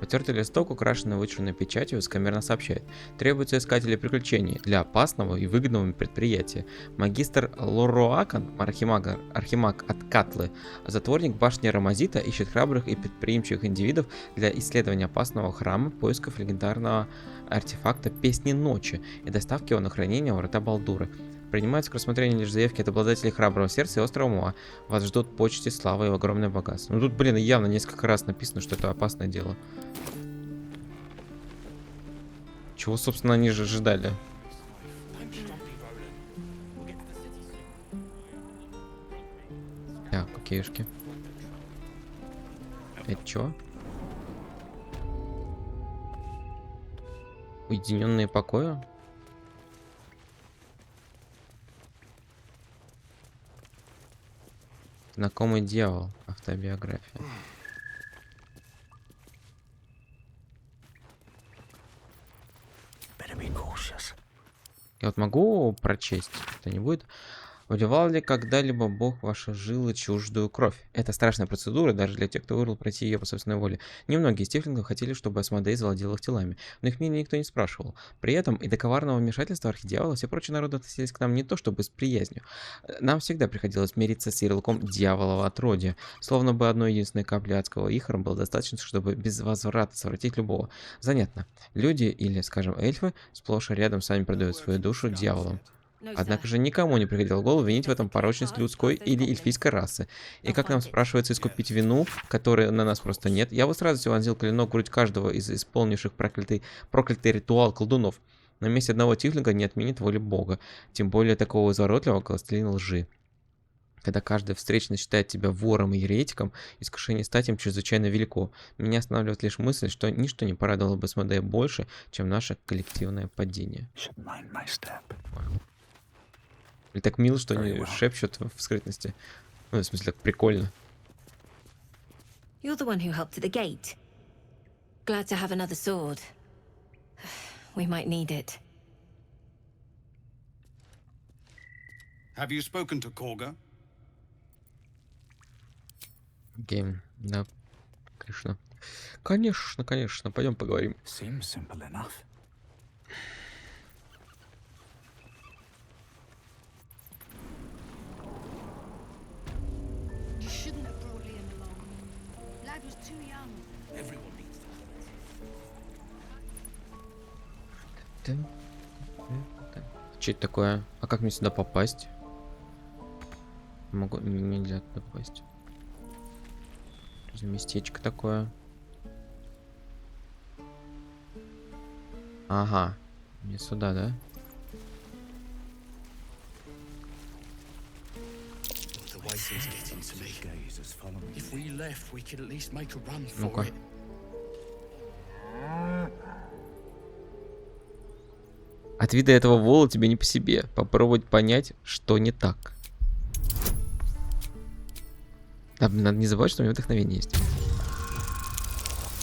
Потертый листок, украшенный вычурной печатью, высокомерно сообщает. Требуются искатели приключений для опасного и выгодного предприятия. Магистр Лороакан, архимаг от Катлы, затворник башни Рамазита, ищет храбрых и предприимчивых индивидов для исследования опасного храма, поисков легендарного артефакта Песни Ночи и доставки его на хранение в врата Балдура. Принимаются к рассмотрению лишь заявки от обладателей храброго сердца и острого ума. Вас ждут почести, слава и огромное богатство. Ну тут, блин, явно несколько раз написано, что это опасное дело. Чего, собственно, они же ожидали? Так, окейшки. Это чё? Уединенные покои? Знакомый дьявол. Автобиография. Я вот могу прочесть? Это не будет? Вливал ли когда-либо Бог в ваши жилы чуждую кровь? Это страшная процедура, даже для тех, кто выбрал пройти ее по собственной воле. Немногие из тифлингов хотели, чтобы Асмодей завладел их телами, но их мнение никто не спрашивал. При этом и до коварного вмешательства архидьявола все прочие народы относились к нам не то чтобы с приязнью. Нам всегда приходилось мириться с ярлыком дьяволова отродья, словно бы одной единственной капли адского ихора было достаточно, чтобы без возврата совратить любого. Занятно. Люди, или, скажем, эльфы, сплошь и рядом сами продают свою душу дьяволам. Однако же никому не приходило в голову винить в этом порочность людской или эльфийской расы. И как нам спрашивается искупить вину, которой на нас просто нет, я бы с радостью вонзил клинок в грудь каждого из исполнивших проклятый ритуал колдунов. На месте одного тифлинга не отменит воли Бога, тем более такого изворотливого властелина лжи. Когда каждый встречный считает тебя вором и еретиком, искушение стать им чрезвычайно велико. Меня останавливает лишь мысль, что ничто не порадовало бы Асмодея больше, чем наше коллективное падение. И так мило, что они шепчут в скрытности. Ну, в смысле, так прикольно. You're the one who helped at the gate. Glad to have another sword. We might need it. Have you spoken to Korga? Гейм, да. Конечно. Конечно, конечно. Пойдем поговорим. Seems simple enough. You shouldn't have brought Liam along. Lad was too young. Everyone needs that. Что это такое? А как мне сюда попасть? Могу... Нельзя туда попасть. Что за местечко такое? Ага. Мне сюда, да? The waiting's getting to me. If we left, we could at least make a run for Ну-ка. it. От вида этого вола тебе не по себе. Попробовать понять, что не так. Да, надо не забывать, что у меня вдохновение есть.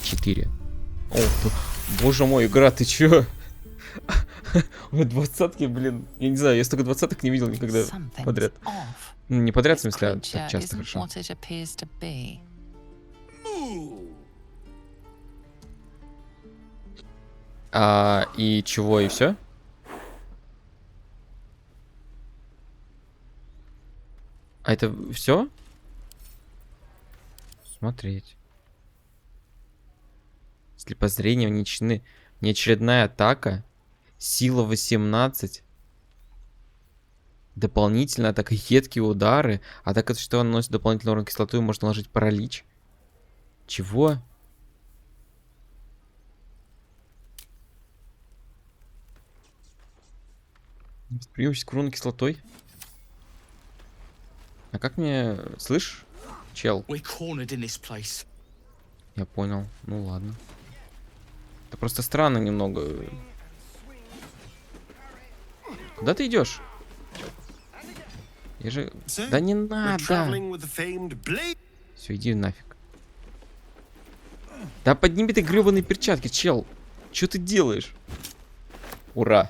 4. О, боже мой, игра, ты чё? У меня 20-ки, блин. Я не знаю, я столько 20-ок не видел никогда подряд. Ну, не подряд, в смысле, а так часто, хорошо. И чего, и все? А это все? Смотреть. Слепозрение уничтожены. Неочередная атака. Сила 18. Дополнительная атака. Едкие удары. Атака, что наносит дополнительный урон кислотой, может наложить паралич. Чего? Восприемчивость к урону кислотой? А как мне... Слышь, чел? Я понял. Ну ладно. Это просто странно немного. Куда ты идешь? Я же... Да не надо! Все, иди нафиг. Да подними ты гребаные перчатки, чел. Что ты делаешь? Ура.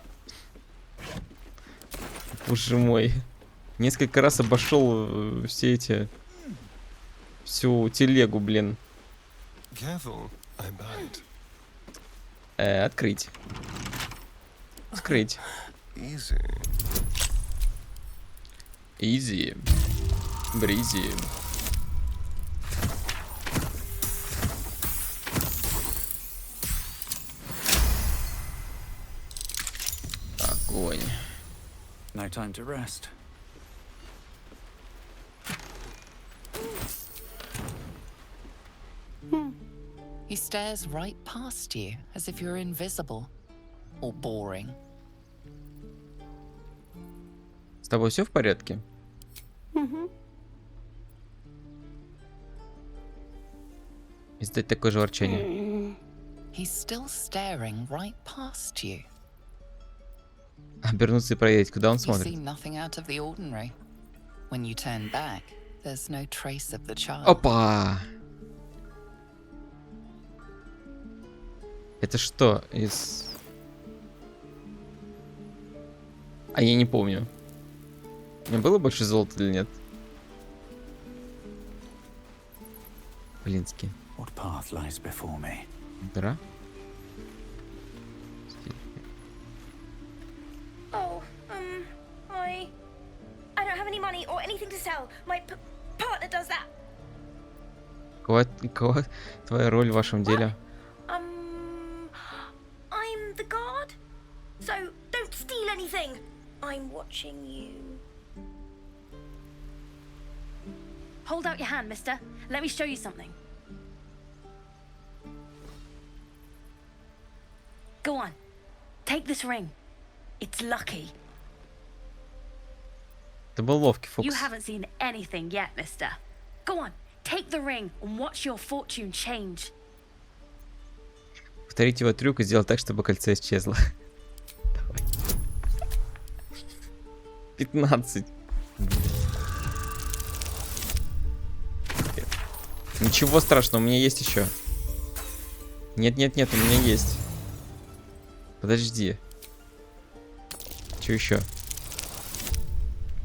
Боже мой. Несколько раз обошел все эти... Всю телегу, блин. Открыть. Скрыть. Изи. Бризи. Огонь. No time to rest. He stares right past you, as if you're invisible or boring. С тобой все в порядке? Издать такое же ворчание. He's still staring right past you. Обернуться и проверить, куда он You смотрит. see nothing out of the ordinary. When you turn back, there's no trace of the child. Опа! Это что из... А я не помню. У меня было больше золота или нет? Блински. What path lies before me? Дыра? Oh, I don't have any money or anything to sell. My partner does that. Какова твоя роль в вашем деле? I'm the guard, so don't steal anything. I'm watching you. Hold out your hand, mister. Let me show you something. Go on. Take this ring. It's lucky. Это был ловкий You фокус. haven't seen anything yet, mister. Go on. Take the ring and watch your fortune change. Повторить его трюк и сделать так, чтобы кольцо исчезло. Давай. 15. Ничего страшного, у меня есть еще. Нет, нет, нет, у меня есть. Подожди. Что еще?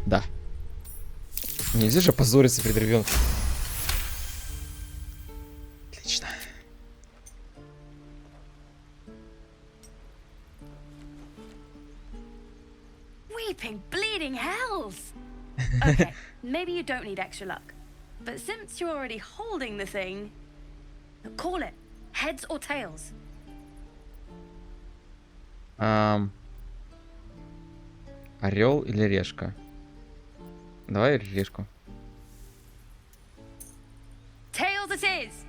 Да. Нельзя же позориться перед ребенком. Отлично. Weeping, bleeding hells! Okay, maybe you don't need extra luck. But since you're already holding the thing, call it. Heads or tails? Орел или решка? Давай решку. Tails it is!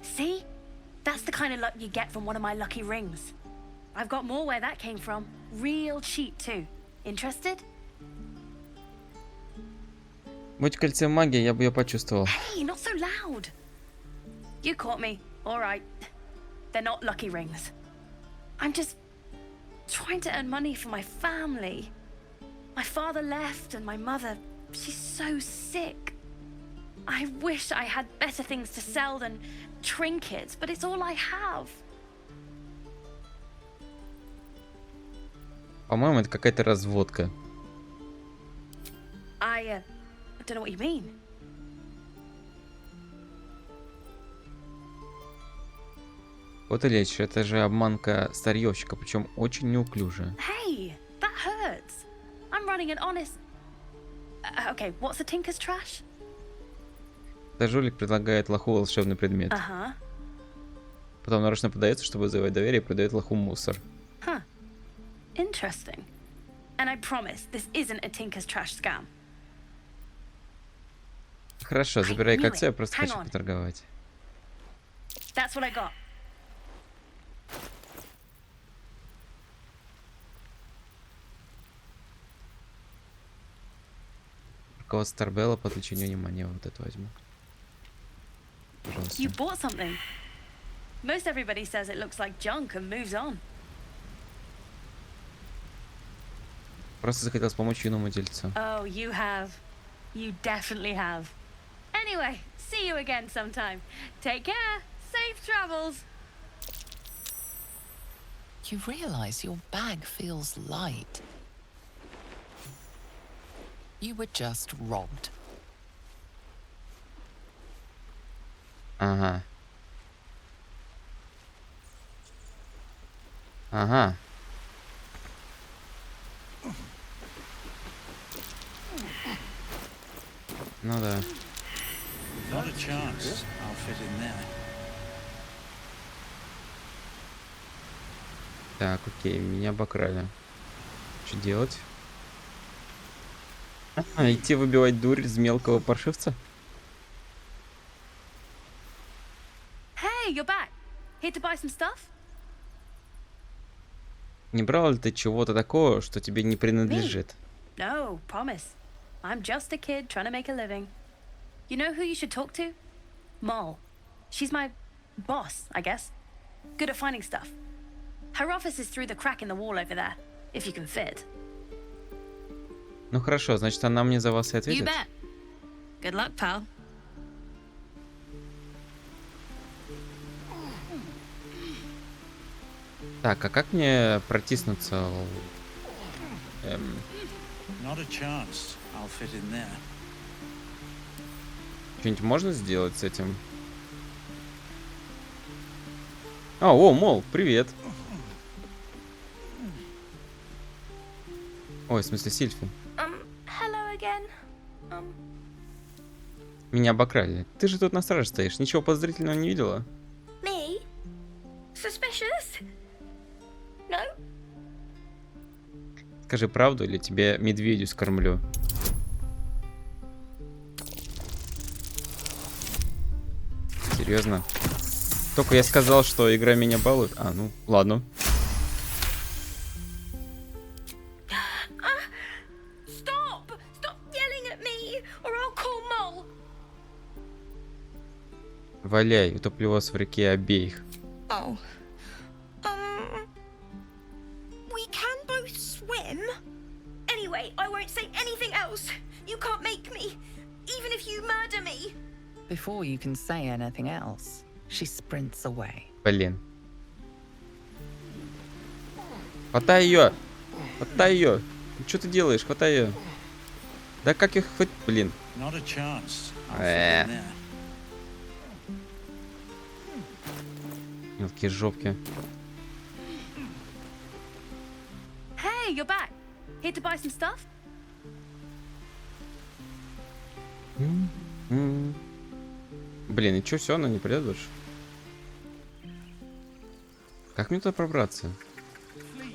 See? That's the kind of luck you get from one of my lucky rings. I've got more where that came from. Real cheap too. Interested? Будь кольце магии, я бы ее почувствовал. Hey, not so loud. You caught me. All right. They're not lucky rings. I'm just trying to earn money for my family. My father left, and my mother, she's so sick. I wish I had better things to sell than trinkets, but it's all I have. По-моему, это какая-то разводка. I don't know what you mean. Вот и лечь, это же обманка старьевщика, причем очень неуклюжая. Hey, that hurts. I'm running an honest... Okay, what's a tinker's trash? Это жулик предлагает лоху волшебный предмет. Uh-huh. Потом нарочно подается, чтобы завоевать доверие, и продает лоху мусор. Huh. Interesting. And I promise, this isn't a tinker's trash scam. Хорошо, забирай knew кольцо, я it. просто Hang хочу on. поторговать. That's what I got. Руководство Старбелла по отвлечению внимания. Вот это возьму. Пожалуйста. You bought something. Most everybody says it looks like junk and moves on. Просто захотелось помочь юному дельцу. Oh, you have. You definitely have. Anyway, see you again sometime. Take care. Safe travels. You realize your bag feels light. You were just robbed. Ага. Ага. Ну да. Not a chance. I'll fit in there. Так, окей, меня обокрали. Что делать? Идти выбивать дурь из мелкого паршивца? Hey, you're back. Here to buy some stuff? Не брал ли ты чего-то такого, что тебе не принадлежит? No, promise. I'm just a kid trying to make a living. You know who you should talk to? Moll. She's my boss, I guess. Good at finding stuff. Her office is through the crack in the wall over there, if you can fit. Ну хорошо, значит, она мне за вас и You ответит? bet. Good luck, pal. Так, а как мне протиснуться? Not a chance. I'll fit in there. Что-нибудь можно сделать с этим? О, Мол, привет. Ой, в смысле, Сильфи. Hello again. Меня обокрали. Ты же тут на страже стоишь. Ничего подозрительного не видела? Me? Suspicious? No? Скажи правду, или тебе медведю скормлю. Серьезно? Только я сказал, что игра меня балует. А, ну, ладно. Stop! Stop yelling at me, or I'll call Moll. Валяй, утоплю вас в реке обеих. Oh. We can both swim. Anyway, I won't say anything else. You can't make me, even if you murder me. Before you can say anything else, she sprints away. Блин. Хватай ее! Хватай ее! Что ты делаешь? Хватай ее! Да как их хоть... Блин. Not a chance. I'll fit in there. Мелкие жопки. Hey, you're back. Here to buy some stuff? Блин, и чё, все, она не придет больше? Как мне туда пробраться?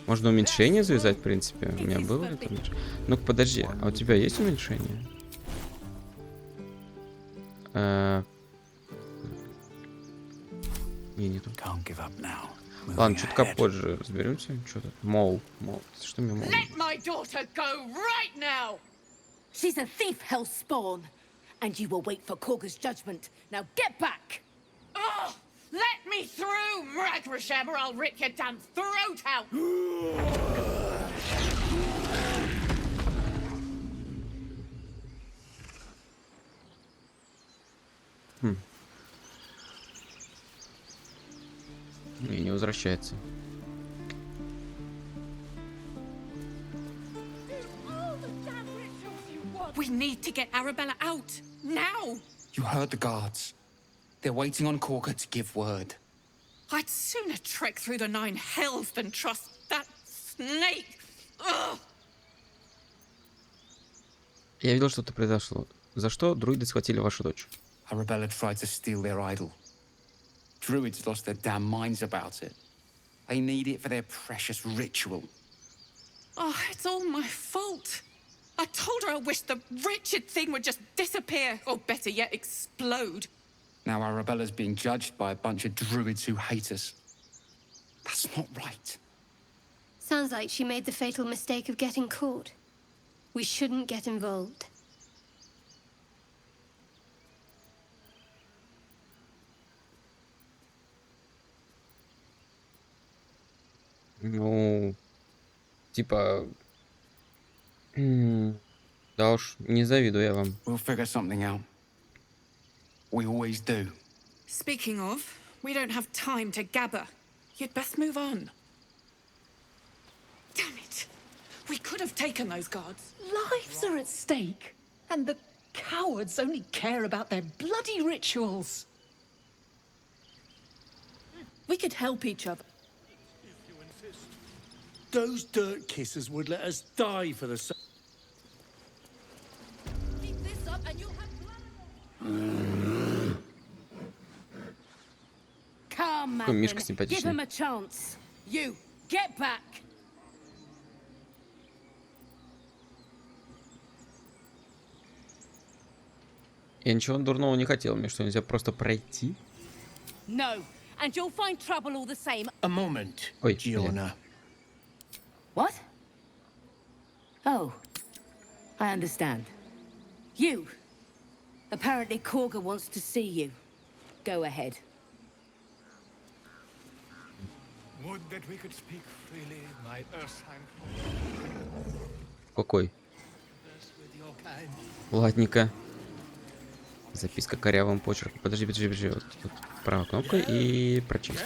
Можно уменьшение завязать, в принципе. У меня было это уменьшение. Ну-ка, подожди, а у тебя есть уменьшение? Не, нету. Ладно, чутка позже разберемся. Что тут? Мол. Что мне мол? Let my daughter go right now! She's a thief, hellspawn. And you will wait for Korga's judgment. Now get back! Oh, Let me through, Mragrasham, or I'll rip your damn throat out! И не возвращается. We need to get Arabella out, now! You heard the guards. They're waiting on Corker to give word. I'd sooner trek through the 9 hells than trust that snake! Ugh! Я видел, что-то произошло. За что друиды схватили вашу дочь? Arabella tried to steal their idol. Druids lost their damn minds about it. They need it for their precious ritual. Oh, it's all my fault. I told her I wished the wretched thing would just disappear, or better yet, explode. Now Arabella's being judged by a bunch of druids who hate us. That's not right. Sounds like she made the fatal mistake of getting caught. We shouldn't get involved. Ну, типа, да уж, не завидую я вам. We'll figure something out. We always do. Speaking of, we don't have time to gabber. You'd best move on. Damn it. We could have taken those guards. Lives are at stake, and the cowards only care about their bloody rituals. We could help each other. Those dirt kissers would let us die for the... Keep this up and you'll have Come, Какой мишка Madman. Give симпатичный. him a chance. You, get back. Я ничего дурного не хотел. Мне что, нельзя просто пройти? No, and you'll find trouble all the same. A moment, Ой, Giona. What? Oh, I understand. You. Apparently Korga wants to see you. Go ahead. Would that we could speak freely, my Earthheim. Какой? Ладненько. Записка корявым почерком. Подожди. Вот тут правая кнопка и прочесть.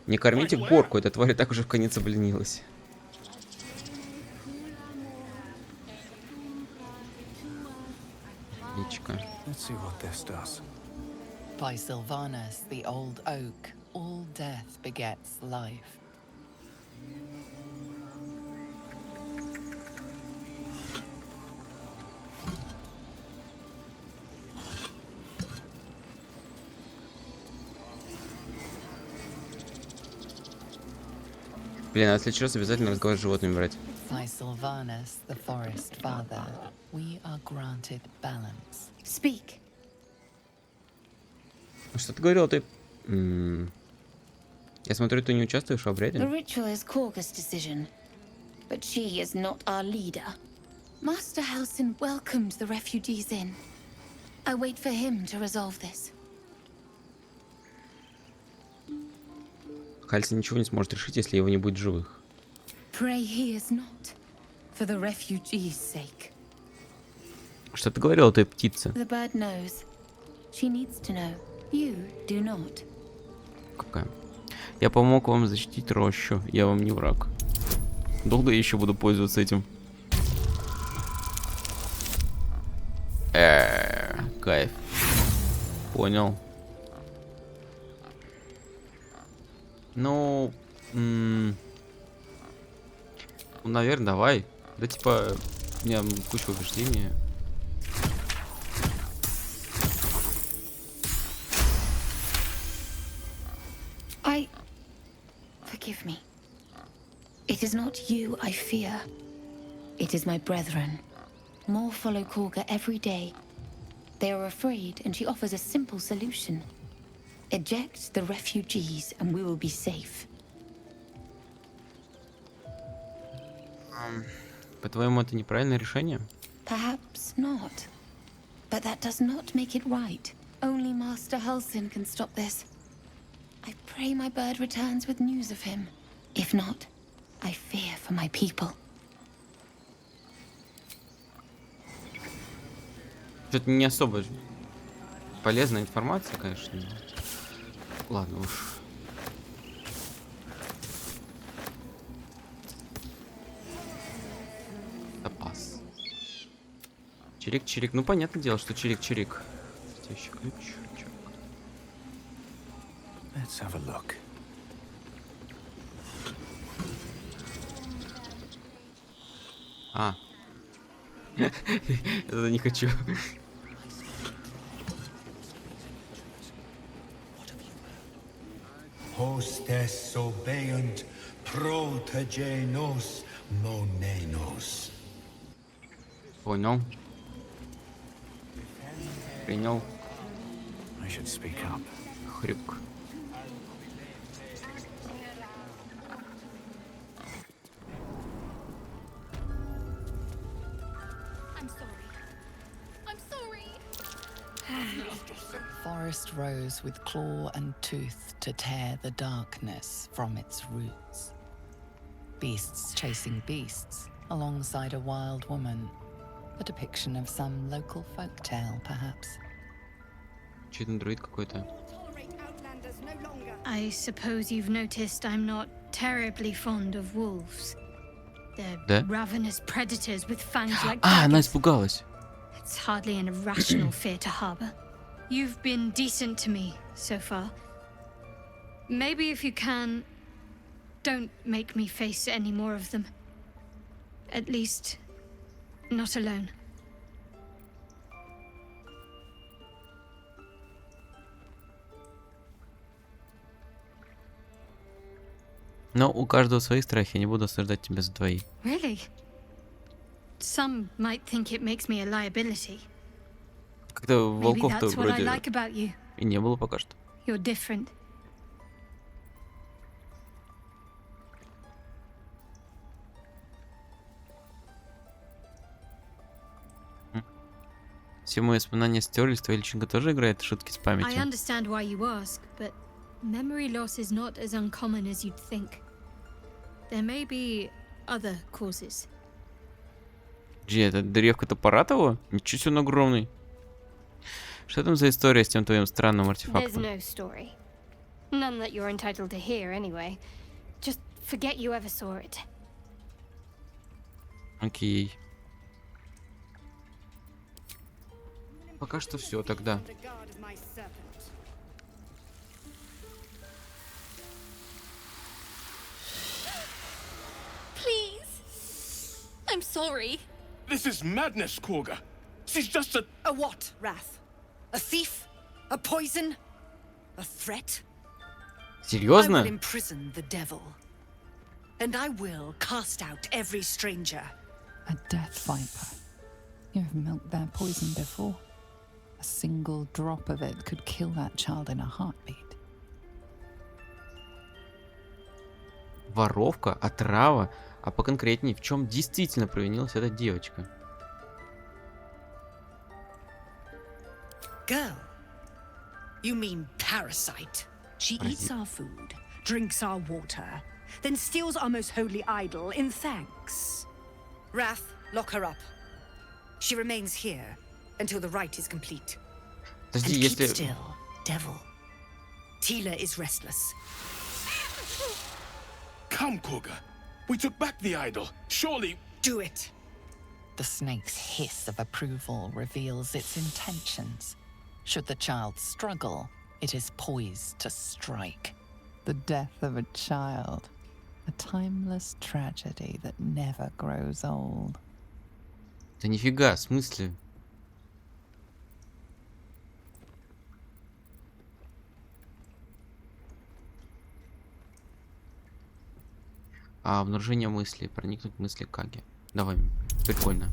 Не кормите горку, эта тварь и так уже в конец обленилась. Личка. By Sylvanus, the old oak, all death begets life. Блин, а в следующий раз обязательно разговаривать с животными брать. By Sylvanus, the forest father, we are granted balance. Speak. Что ты говорил, ты... Я смотрю, ты не участвуешь в The обряде? ritual is Korga's decision, but she is not our leader. Master Halsin welcomed the refugees in. I wait for him to resolve this. Хальси ничего не сможет решить, если его не будет живых. Pray he is not, for the refugees' sake. Что ты говорил этой птице? The bird knows. She needs to know. You do not. Какая? Я помог вам защитить рощу. Я вам не враг. Долго я еще буду пользоваться этим? Кайф. Понял. Ну, наверное, давай. Да типа, у меня куча убеждений. Forgive me. It is not you I fear. It is my brethren. More follow Korga every day. They are afraid, and she offers a simple solution. Eject the refugees, and we will be safe. По-твоему, это неправильное решение? Perhaps not. But that does not make it right. Only Master Halsin can stop this. I pray my bird returns with news of him. If not, I fear for my people. Что-то не особо полезная информация, конечно. Ладно уж. Запас. Чирик-чирик. Ну, понятное дело, что чирик-чирик. Здесь ключ. Let's have a look. А. Это не хочу. Hostes obeunt protegenos monenos. Понял. Принял. I should speak up. Хрюк. Forest rose with claw and tooth to tear the darkness from its roots. Beasts chasing beasts alongside a wild woman. A depiction of some local folktale, perhaps. Чудный друид какой-то. I suppose you've noticed I'm not terribly fond of wolves. They're Да? ravenous predators with fangs like А, она daggers. испугалась. It's hardly an irrational fear to harbor. You've been decent to me so far. Maybe if you can, don't make me face any more of them. At least, not alone. Но у каждого свои страхи, я не буду осуждать тебя за твои. Really? Some might think it makes me a liability. Как-то Maybe волков-то that's what I вроде like about you. и не было пока что. You're different. Все мои воспоминания стерлись, твоя личинка тоже играет в шутки с I памятью. understand why you ask, but memory loss is not as uncommon as you'd think. There may be other causes. Где это? Древко топора того? Ничего себе он огромный. Что там за история с тем твоим странным There's артефактом? no story. None that you're entitled to hear, anyway. Just forget you ever saw it. Окей. Пока что все тогда. Please. I'm sorry. This is madness, Korga. She's just a... A what, Wrath? A thief? A poison? A threat? I Серьезно? will imprison the devil. And I will cast out every stranger. A death viper. You've milked their poison before. A single drop of it could kill that child in a heartbeat. Воровка, отрава. А поконкретнее, в чем действительно провинилась эта девочка? Girl? You mean parasite? She eats our food, drinks our water, then steals our most holy idol in thanks. Wrath, lock her up. She remains here until the rite is complete. Подожди, And keep если... still, devil. Tila is restless. Come, Korga. We took back the idol. Surely... Do it. The snake's hiss of approval reveals its intentions. Should the child struggle, it is poised to strike. The death of a child. A timeless tragedy that never grows old. Да нифига, в смысле? А, обнаружение мыслей. Проникнуть в мысли Каги. Давай, прикольно.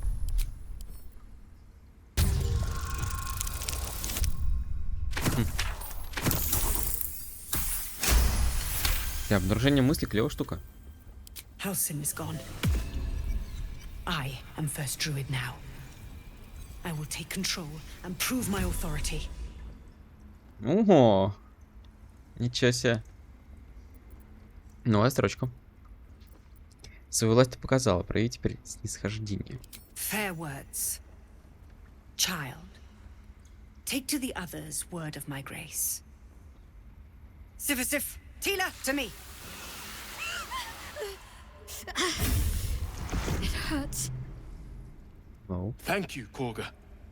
Да, обнаружение мысли клевая штука. Halcyon is gone. I am first druid now. I will take control and prove my authority. Ого! Ничего себе. Новая строчка. Свою власть ты показала, прояви теперь снисхождение. Fair words. Child, take to the others word of my grace. Sif, Tila, to me. It hurts. Oh. Thank you, Korga.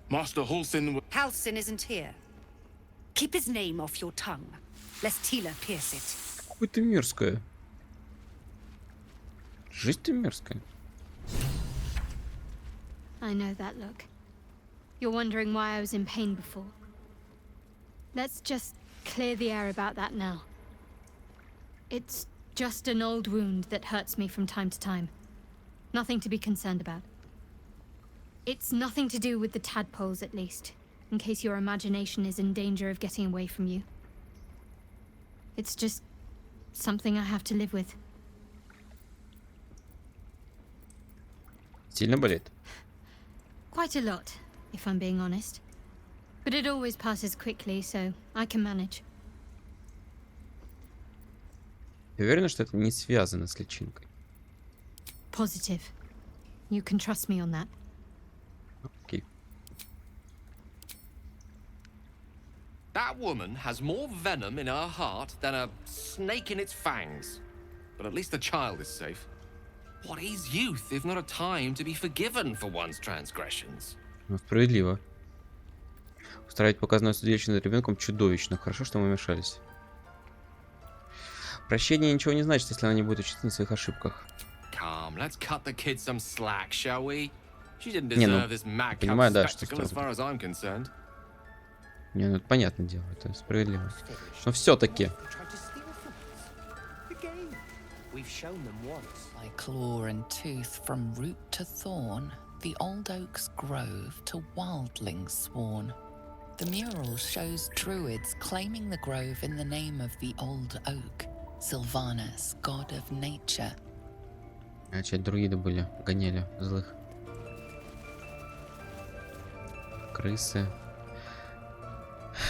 Master Halsin. Halsin isn't here. Keep his name off your tongue, lest Tila pierce it. Какой ты мерзкая. Жизнь ты мерзкая. I know that look. You're wondering why I was in pain before. Let's just clear the air about that now. It's just an old wound that hurts me from time to time. Nothing to be concerned about. It's nothing to do with the tadpoles, at least, in case your imagination is in danger of getting away from you. It's just something I have to live with. Сильно болит? Quite a lot, if I'm being honest. But it always passes quickly, so I can manage. Ты уверена, что это не связано с личинкой? Positive. You can trust me on that. Окей. That woman has more venom in her heart than a snake in its fangs. But at least the child is safe. What is youth if not a time to be forgiven for one's transgressions? Ну, справедливо. Устраивать показанное судилище над ребенком чудовищно. Хорошо, что мы вмешались. Прощение ничего не значит, если она не будет учиться на своих ошибках. Come, let's cut the kid some slack, shall we? She didn't Не, ну, deserve this madcap понимаю, да, что spectacle as far as I'm concerned. Не, ну это понятное дело, это справедливо. Но все-таки. We've shown them once. By claw and tooth from root to thorn, the old oak's grove to wildlings sworn. The mural shows druids claiming the grove in the name of the old oak, Sylvanus, god of nature. Значит, друиды были, гоняли злых. Крысы.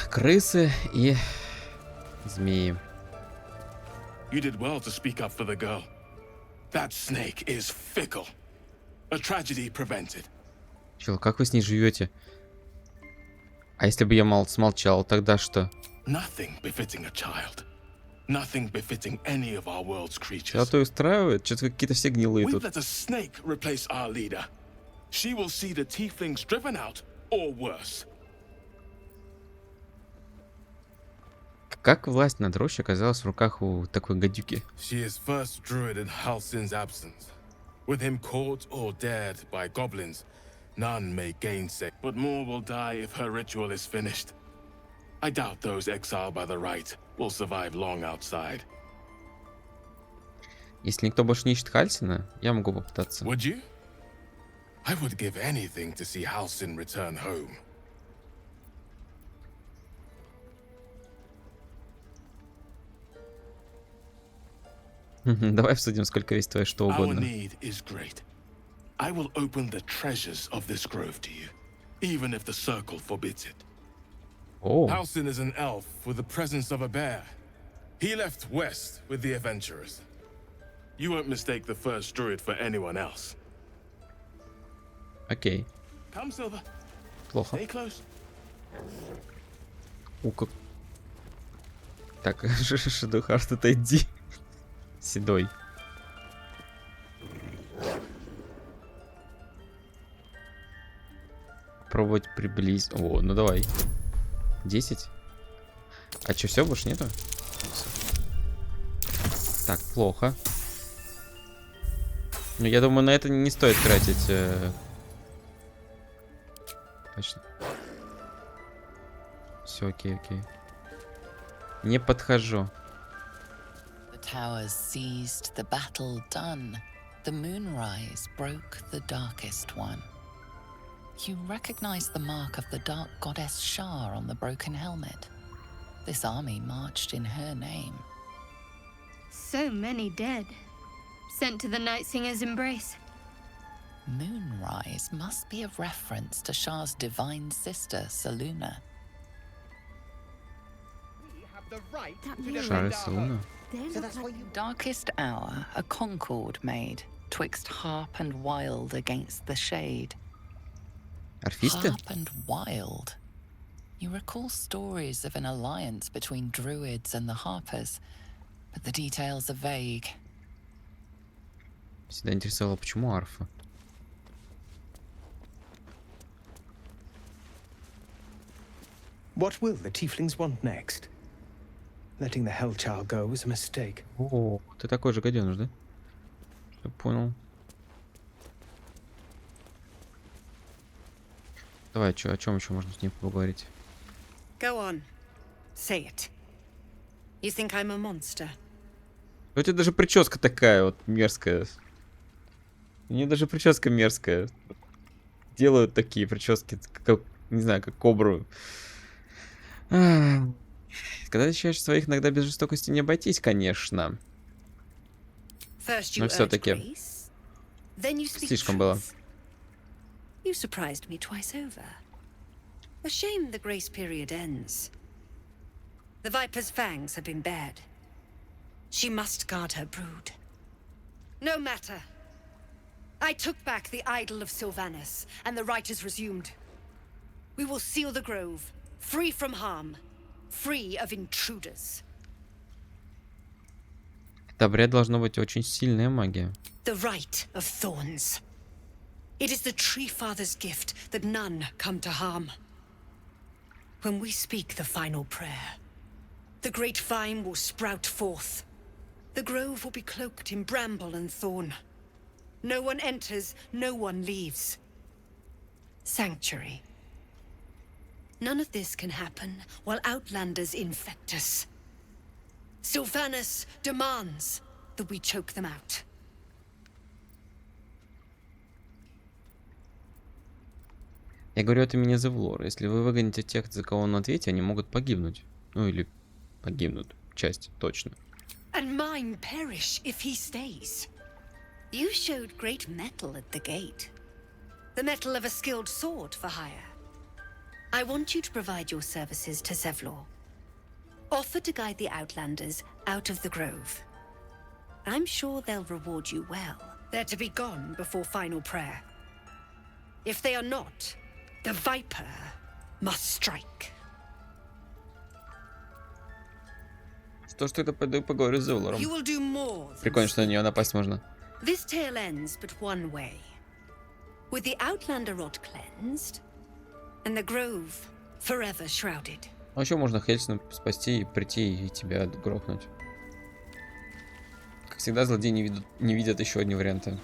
Крысы и змеи. You did well to speak up for the girl. That snake is fickle. A tragedy prevented. Чел, как вы с ней живете? А если бы я смолчал, тогда что? Nothing befitting a child. Nothing befitting any of our world's creatures. Тебя то устраивает? Что-то какие-то все гнилые We've тут. let a snake replace our leader. She will see the tieflings driven out, or worse. Как власть над рощей оказалась в руках у такой гадюки? She is first druid in Halsin's absence. With him caught or dared by goblins, none may gainsay. But more will die if her ritual is finished. I doubt those exiled by the right will survive long outside. Если никто больше не ищет Хальсина, я могу попытаться. Would you? I would give anything to see Halsin return home. Давай обсудим, сколько весит твое что Our угодно. need is great. I will open the treasures of this grove to you, even if the circle forbids it. Oh. Halsin is an elf with the presence of a bear. He left west with the adventurers. You won't mistake the first druid for anyone else. Окей. Come, Silver. Плохо. Stay close. Как... Так, Шедухард, отойди. Седой. Пробовать приблизить. О, ну давай. 10. А что, все, больше нету? Так, плохо. Ну, я думаю, на это не стоит тратить. Точно. Все, окей, окей. Не подхожу. The towers seized, the battle done. The moonrise broke the darkest one. You recognize the mark of the dark goddess Shar on the broken helmet. This army marched in her name. So many dead. Sent to the Night Singer's embrace. Moonrise must be a reference to Shar's divine sister, Saluna. Шары Солуна. Darkest hour, a concord made, twixt harp and wild against the shade. Орфисты? Harp and wild. You recall stories of an alliance between druids and the harpers, but the details are vague. Всегда интересовало, почему арфа. What will the tieflings want next? Letting the Hellchild go was a mistake. О, ты такой же гаденыш, да? Я понял. Давай, о чем еще можно с ним поговорить? Go on. Say it. You think I'm a monster? У тебя даже прическа такая вот мерзкая. У нее даже прическа мерзкая. Делают такие прически, как, не знаю, как кобру. Когда защищаешь своих, иногда без жестокости не обойтись, конечно. Но все-таки слишком было. You surprised me twice over. A shame the grace period ends. The Viper's fangs have been bared. She must guard her brood. No matter. I took back the idol of Sylvanas, and the rite is resumed. We will seal the grove, free from harm, free of intruders. Это обряд должна быть очень сильная магия. The rite of thorns. It is the Tree Father's gift that none come to harm. When we speak the final prayer, the great vine will sprout forth. The grove will be cloaked in bramble and thorn. No one enters, no one leaves. Sanctuary. None of this can happen while Outlanders infect us. Sylvanas demands that we choke them out. Я говорю от имени Зевлора. Если вы выгоните тех, за кого он ответит, они могут погибнуть. Ну или погибнут. Часть точно. And mine perish if he stays. You showed great mettle at the gate. The mettle of a skilled sword for hire. I want you to provide your services to Zevlor. Offer to guide the Outlanders out of the grove. I'm sure they'll reward you well. They're to be gone before final prayer. If they are not, the Viper must strike. Что ж тогда пойду поговорю с Зевлором? You will do more. Прикольно, что на нее напасть можно. This tale ends but one way. With the Outlander rot cleansed, and the grove forever shrouded. А еще можно Хельсина спасти и прийти и тебя грохнуть. Как всегда, злодеи не видят еще одни варианты.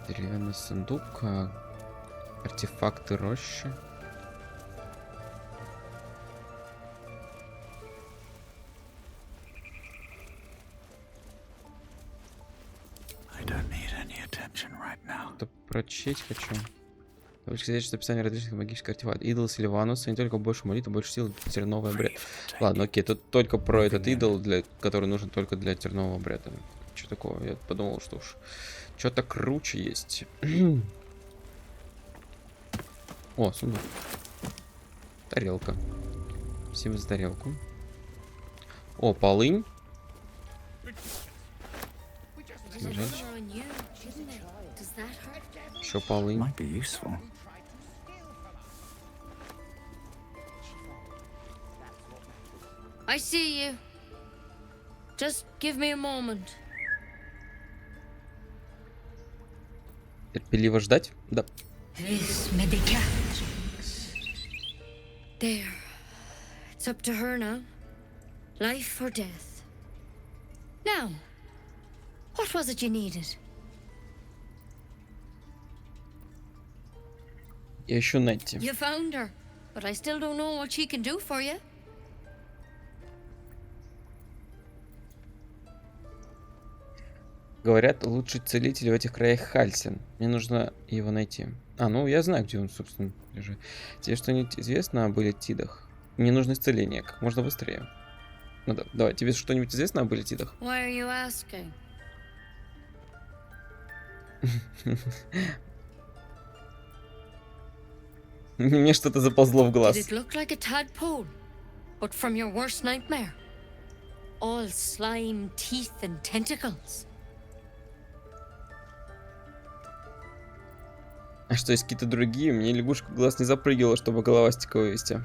Деревянный сундук, артефакты рощи. Это прочесть хочу. Только здесь описание различных магических артефактов. Идол Сильвануса, не только больше молитвы, больше сил для тернового обряда. Ладно, окей, тут только про этот идол, который нужен только для тернового обряда. Что такого? Я подумал, что уж что-то круче есть. О, сундук. Тарелка. Спасибо за тарелку. О, полынь. Еще полынь. I see you. Just give me a moment. Терпеливо ждать? Да. There. It's up to her now. Life or death. Now, what was it you needed? Я ищу Нетти. You found her, but I still don't know what she can do for you. Говорят, лучший целитель в этих краях Хальсин. Мне нужно его найти. А, ну я знаю, где он, собственно, лежит. Тебе что-нибудь известно об элитидах? Мне нужно исцеление, как можно быстрее. Ну да, давай, тебе что-нибудь известно об элитидах? Why are you asking? Мне что-то заползло в глаз. Did it look like a tadpole? But from your worst nightmare? All slime, teeth, and tentacles. А что, есть какие-то другие? Мне лягушка в глаз не запрыгивала, чтобы головастика вывести.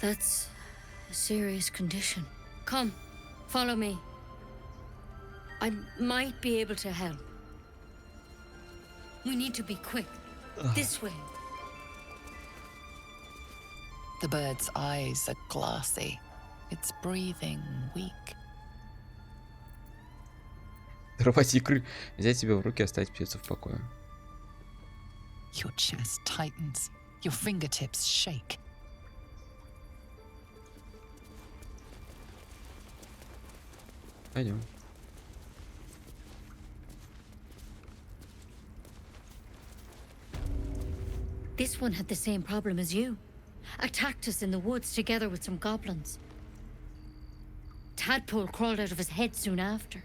That's a serious condition. Come, follow me. I might be able to help. We need to be quick. This way. The bird's eyes are glassy. Its breathing weak. Рвать икры. Взять себя в руки и оставить птицу в покое. Your chest tightens. Your fingertips shake. Пойдем. This one had the same problem as you. Attacked us in the woods together with some goblins. Tadpole crawled out of his head soon after.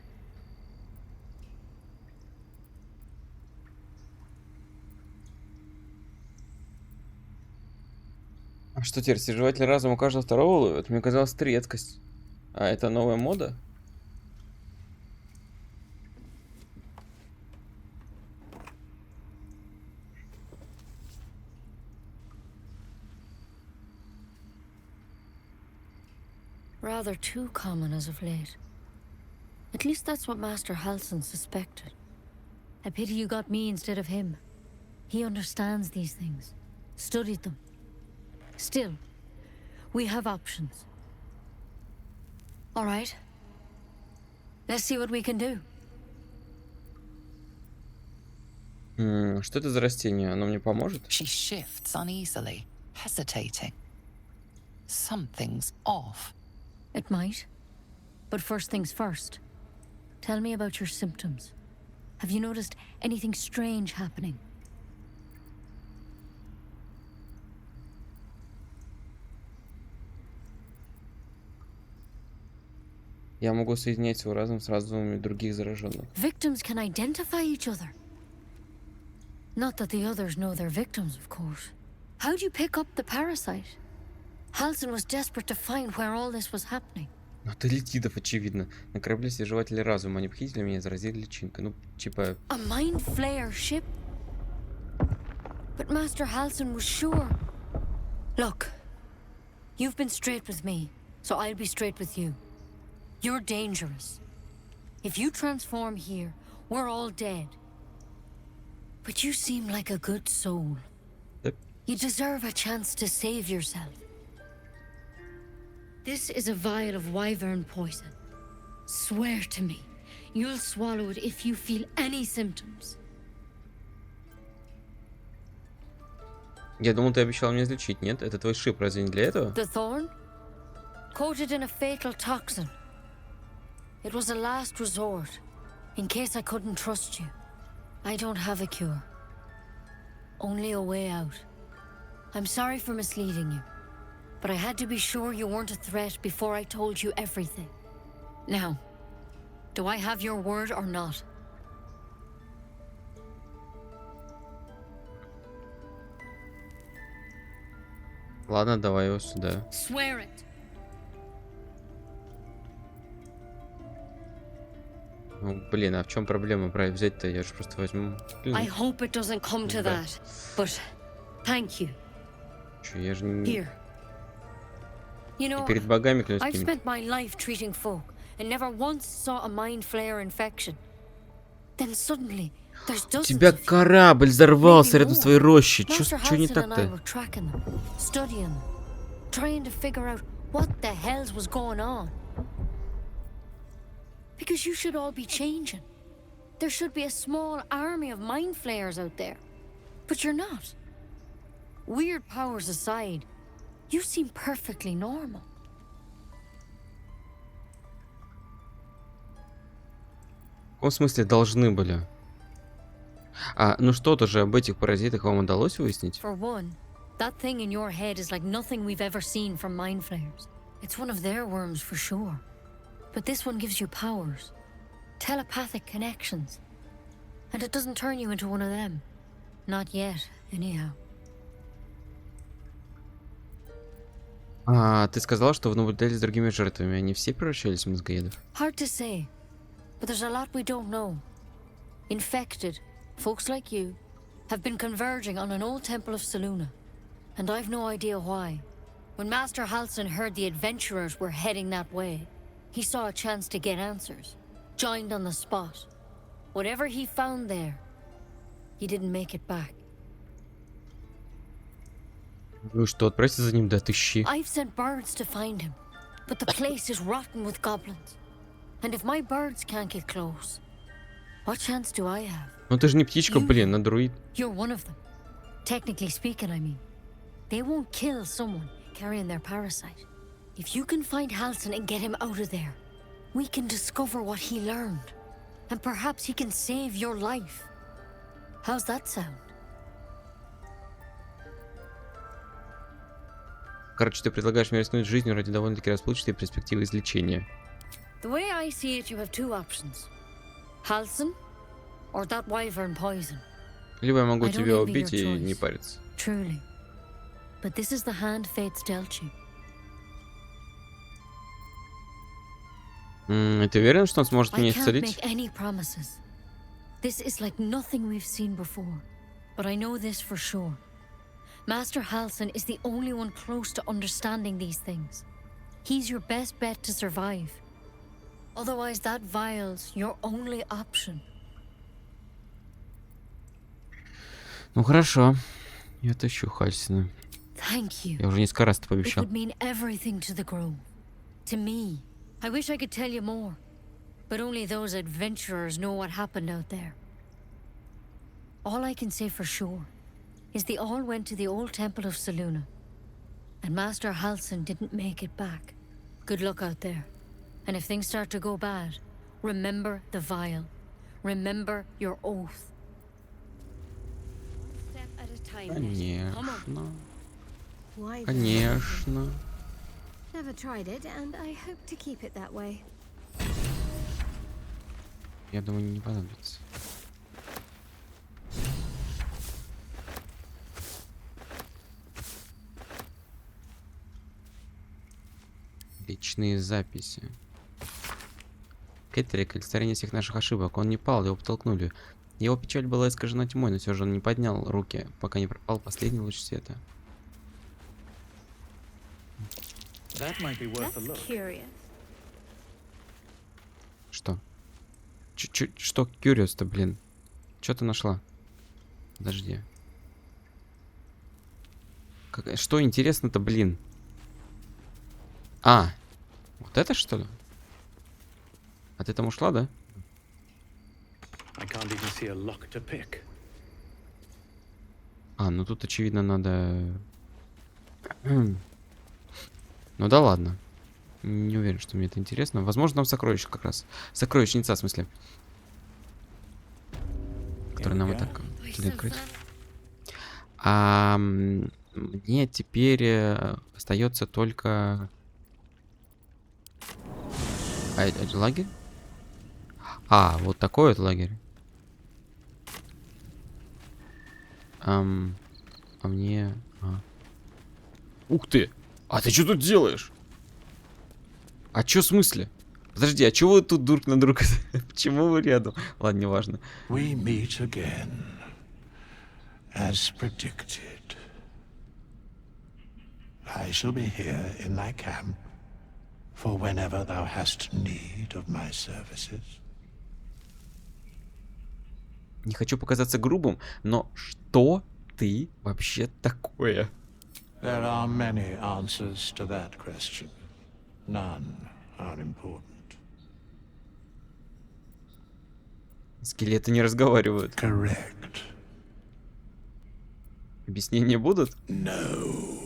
А что теперь, стяжеватель разума каждого второго ловят? Мне казалось, это редкость. А это новая мода? Rather too common as of late. At least that's what Master Halsin suspected. I pity you got me instead of him. He understands these things. Studied them. Still, we have options. All right. Let's see what we can do. Что это за растение? Оно мне поможет? She shifts uneasily, hesitating. Something's off. It might. But first things first. Tell me about your symptoms. Have you noticed anything strange happening? Я могу соединять свой разум с разумами других зараженных. Victims can identify each other. Not that the others know they're victims, of course. How'd you pick up the parasite? Halsin was desperate to find where all this was happening. От элитидов, очевидно. На корабле стяжеватели разума. Они похитили меня и заразили личинкой. Ну, типа... A mind flayer ship? But Master Halsin was sure. Look, you've been straight with me, so I'll be straight with you. You're dangerous. If you transform here, we're all dead. But you seem like a good soul. Yep. You deserve a chance to save yourself. This is a vial of wyvern poison. Swear to me, you'll swallow it if you feel any symptoms. Я думал, ты обещал меня излечить. Нет? Это твой шип, разве не для этого? The thorn? Coated in a fatal toxin. It was a last resort, in case I couldn't trust you. I don't have a cure. Only a way out. I'm sorry for misleading you, but I had to be sure you weren't a threat before I told you everything. Now, do I have your word or not? Ладно, давай его сюда. Swear it. Ну, блин, а в чем проблема брать взять-то? Я же просто возьму. Блин. I hope it doesn't come to that, but thank you. Чё, я же не... Here. You know, перед богами клянусь I've какими. spent my life treating folk and never once saw a mind flayer infection. Then suddenly, there's У dozens тебя of you. корабль взорвался рядом с твоей рощей. Master Чё не Halsin and I так-то? were tracking them, studying them, trying to figure out what the hells was going on. Because you should all be changing. There should be a small army of mind flayers out there. But you're not. Weird powers aside, you seem perfectly normal. В каком смысле должны были? А, ну что-то же об этих паразитах вам удалось выяснить? For one, that thing in your head is like nothing we've ever seen from mind flayers. It's one of their worms for sure. But this one gives you powers. Telepathic connections. And it doesn't turn you into one of them. Not yet, anyhow. Ты сказала, что вы наблюдали с другими жертвами. Они все превращались в мозгоедов? Hard to say, but there's a lot we don't know. Infected, folks like you, have been converging on an old temple of Selûne, and I've no idea why. When Master Halsin heard the adventurers were heading that way, he saw a chance to get answers, joined on the spot. Whatever he found there, he didn't make it back. Ну что, отправься за ним, да тыщи. I've sent birds to find him, but the place is rotten with goblins. And if my birds can't get close, what chance do I have? Ну ты же не птичка, блин, а друид. You're one of them. Technically speaking, I mean. They won't kill someone carrying their parasite. If you can find Halsin and get him out of there, we can discover what he learned. And perhaps he can save your life. How's that sound? Короче, ты предлагаешь мне рискнуть жизнью ради довольно-таки расплывчатой перспективы излечения. The way I see it, you have two options. Halsin or that wyvern poison. Либо я могу тебя убить и не париться. Truly. But this is the hand fate's dealt you. Ты уверен, что он сможет меня исцелить? This is like nothing we've seen before. But I know this for sure. Master Halsin is the only one close to understanding these things. He's your best bet to survive. Otherwise, that vial's your only option. Ну хорошо. Я тащу Хальсина. Thank you. Я уже несколько раз это It пообещал. would mean everything to the grove. To me. I wish I could tell you more. But only those adventurers know what happened out there. All I can say for sure is they all went to the old temple of Selûne. And Master Halsin didn't make it back. Good luck out there. And if things start to go bad, remember the vial. Remember your oath. Step at a time. Конечно. Why Конечно. Never tried it, and I hope to keep it that way. Я думаю, не понадобится. Личные записи. Кэтрик, олицетворение всех наших ошибок. Он не пал, его подтолкнули. Его печаль была искажена тьмой, но все же он не поднял руки, пока не пропал последний луч света. Что? Что curious-то, блин? Что ты нашла? Подожди. Что интересно-то, блин? А, вот это что ли? А ты там ушла, да? А, ну тут очевидно надо... Ну да ладно. Не уверен, что мне это интересно. Возможно, там сокровище как раз. Сокровищница, в смысле. Которая нам и так открыть. А мне теперь остается только... лагерь? А, вот такой вот лагерь. А мне... Ух ты! А ты что тут делаешь? А чё в смысле? Подожди, а чего вы тут друг на друга? Почему вы рядом? Ладно, неважно. We meet again, as predicted. I shall be here in thy camp for whenever thou hast need of my services. Не хочу показаться грубым, но что ты вообще такое? There are many answers to that question. None are important. Скелеты не разговаривают. Correct. Объяснения будут? No.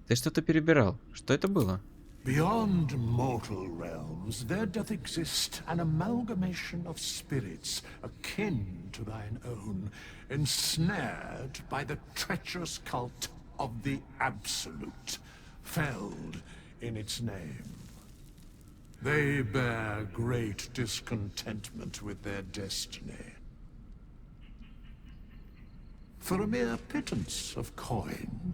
Ты что-то перебирал. Что это было? Beyond mortal realms, there doth exist an amalgamation of spirits akin to thine own, ensnared by the treacherous cult of the Absolute, felled in its name. They bear great discontentment with their destiny. For a mere pittance of coin,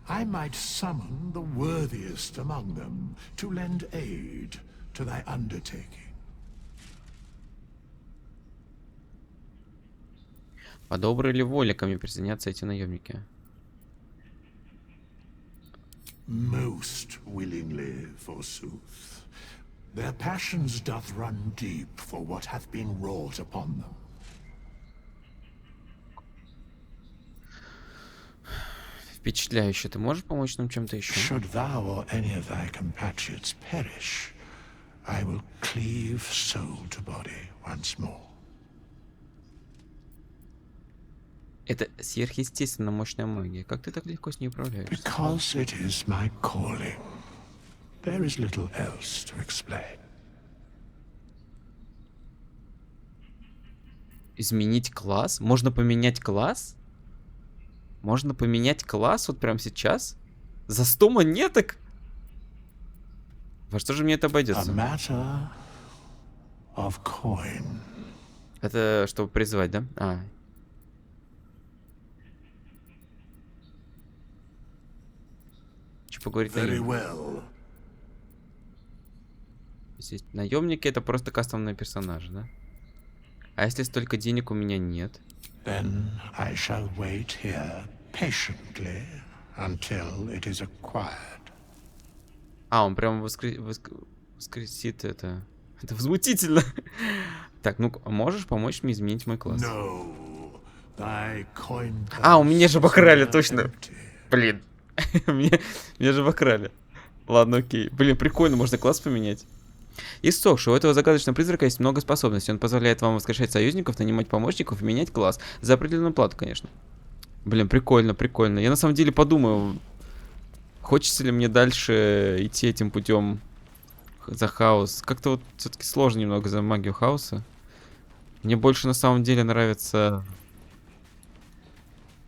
I might summon the worthiest among them to lend aid to thy undertaking. По доброй ли воле ко мне присоединятся эти наемники? Most willingly, forsooth. Their passions doth run deep for what hath been wrought upon them. Впечатляюще. Ты можешь помочь нам чем-то еще? Should thou or any of thy compatriots perish, I will cleave soul to body once more. Это сверхъестественно мощная магия. Как ты так легко с ней управляешься? Because it is my calling. There is little else to explain. Изменить класс? Можно поменять класс? Можно поменять класс вот прямо сейчас? За 100 монеток? Во что же мне это обойдется? Это чтобы призвать, да? А. Что поговорить на Здесь наемники это просто кастомные персонажи, да? А если столько денег у меня нет? Then I shall wait here patiently until it is acquired. А, он прям воскресит это. Это возмутительно. Так, ну можешь помочь мне изменить мой класс? А, у меня же обокрали, точно. Блин. Меня же обокрали. Ладно, окей. Блин, прикольно, можно класс поменять. Иссохший. У этого загадочного призрака есть много способностей. Он позволяет вам воскрешать союзников, нанимать помощников и менять класс. За определенную плату, конечно. Блин, прикольно, прикольно. Я на самом деле подумаю, хочется ли мне дальше идти этим путем за хаос. Как-то вот все-таки сложно немного за магию хаоса. Мне больше на самом деле нравится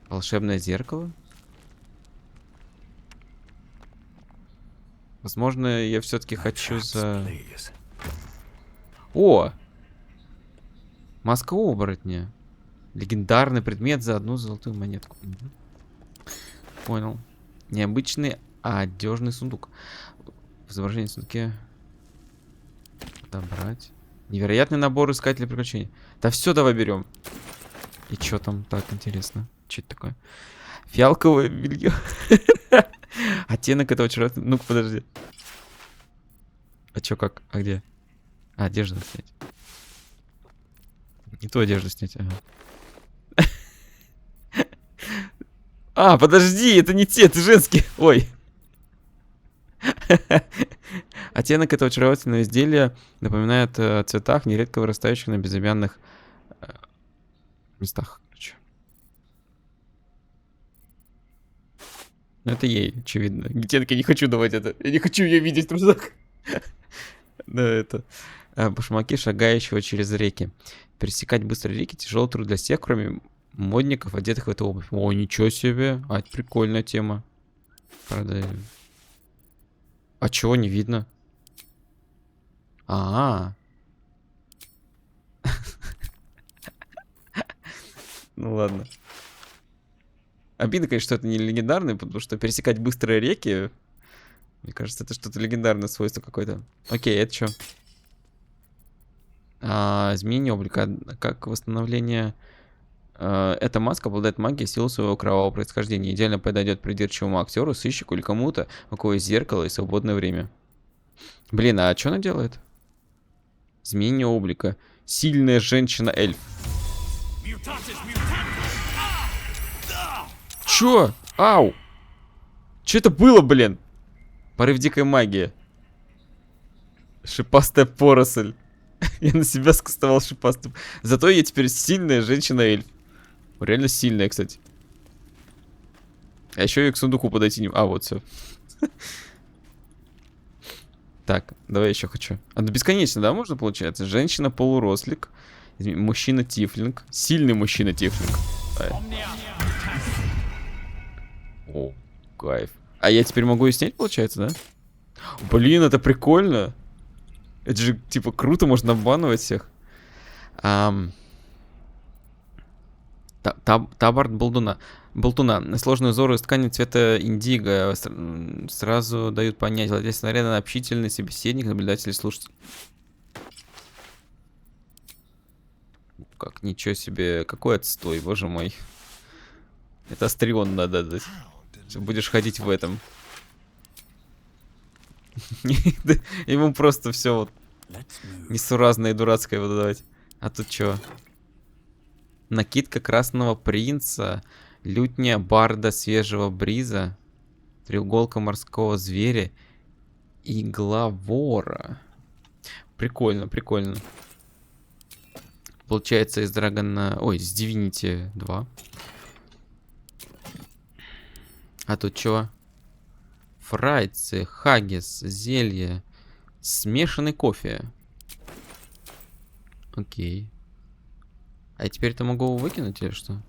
волшебное зеркало. Возможно, я все-таки хочу за... О! Маска оборотня. Легендарный предмет за 1 золотую монетку. Понял. Необычный одежный сундук. В изображении сундуке. Добрать. Невероятный набор искателей приключений. Да все, давай берем. И что там так интересно? Что это такое? Фиалковое белье. Оттенок этого очаровательного... Ну-ка, подожди. А чё, как? А где? А, одежду снять. Не ту одежду снять, ага. А, подожди, это не те, это женские. Ой. Оттенок этого очаровательного изделия напоминает о цветах, нередко вырастающих на безымянных местах. Ну, это ей, очевидно. Гитенко, я не хочу давать это. Я не хочу ее видеть в трусах. Да, это... Башмаки шагающего через реки. Пересекать быстро реки — тяжелый труд для всех, кроме модников, одетых в эту обувь. О, ничего себе. А, это прикольная тема. Правда... А чего не видно? Ну ладно. Обидно, конечно, что это не легендарный, потому что пересекать быстрые реки, мне кажется, это что-то легендарное свойство какое-то. Окей, это что? Изменение облика. Как восстановление... Эта маска обладает магией силы своего кровавого происхождения. Идеально подойдет придирчивому актеру, сыщику или кому-то, у кого есть зеркало и свободное время. Блин, а что она делает? Изменение облика. Сильная женщина-эльф. Чё? Ау! Чё это было, блин? Порыв дикой магии. Шипастая поросль. Я на себя скастовал шипастым. Зато я теперь сильная женщина-эльф. Реально сильная, кстати. А еще я к сундуку подойти не... А, вот, все. Так, давай еще хочу. А, ну бесконечно, да, можно получается? Женщина-полурослик. Мужчина-тифлинг. Сильный мужчина-тифлинг. О, кайф. А я теперь могу ее снять, получается, да? Блин, это прикольно. Это же, типа, круто, можно обманывать всех. Табард Болтуна. Сложные узоры из ткани цвета индиго сразу дают понять. Владелец наряда общительный собеседник, наблюдатель и слушатель. Как, ничего себе. Какой отстой, боже мой. Это Астрион надо дать. Будешь ходить в этом. Ему просто все вот несуразное и дурацкое выдавать. А тут что? Накидка красного принца, лютня барда свежего бриза, треуголка морского зверя, игла вора. Прикольно, прикольно. Получается из Драгона... Ой, из Divinity 2. А тут что? Фрайцы, хаггис, зелье, смешанный кофе. Окей. А теперь это могу выкинуть или что?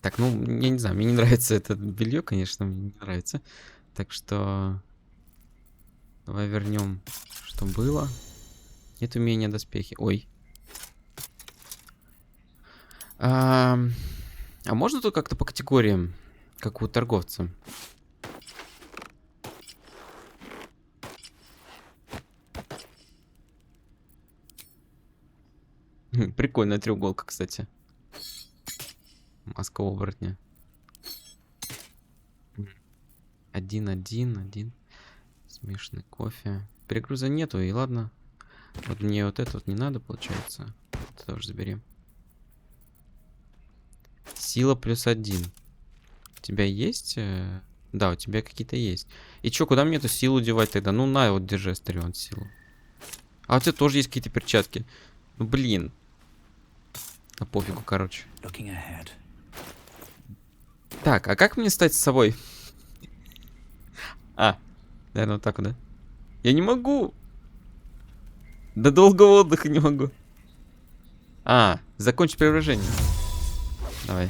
Так, ну, я не знаю, мне не нравится это белье, конечно, мне не нравится. Так что... Давай вернем, что было. Нет умения доспехи. Ой. А можно тут как-то по категориям, как у торговца? Прикольная треуголка, кстати. Маска оборотня. 1. Смешанный кофе. Перегруза нету, и ладно. Вот мне вот это вот не надо, получается. Это тоже заберем. Сила +1. У тебя есть? Да, у тебя какие-то есть. И чё, куда мне эту силу девать тогда? Ну на, вот держи, Астрион, силу. А у тебя тоже есть какие-то перчатки. Ну блин. А пофигу, короче. Так, а как мне стать с собой? Наверное, вот так вот, да? Я не могу. До долгого отдыха не могу. Закончить преображение. Давай.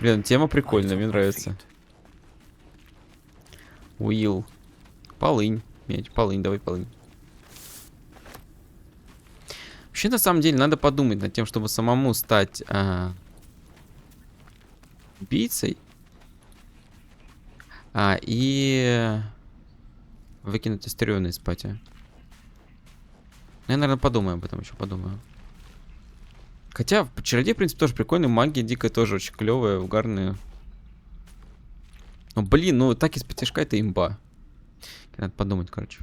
Блин, тема прикольная, мне нравится. Уилл. Полынь. Полынь, давай полынь. Вообще, на самом деле, надо подумать над тем, чтобы самому стать убийцей. И выкинуть Астериона из пати. Я, наверное, подумаю об этом, еще подумаю. Хотя, чародей, в принципе, тоже прикольный. Магия дикая тоже очень клевая, угарная. Ну, блин, ну так из-под тяжка это имба. Надо подумать, короче.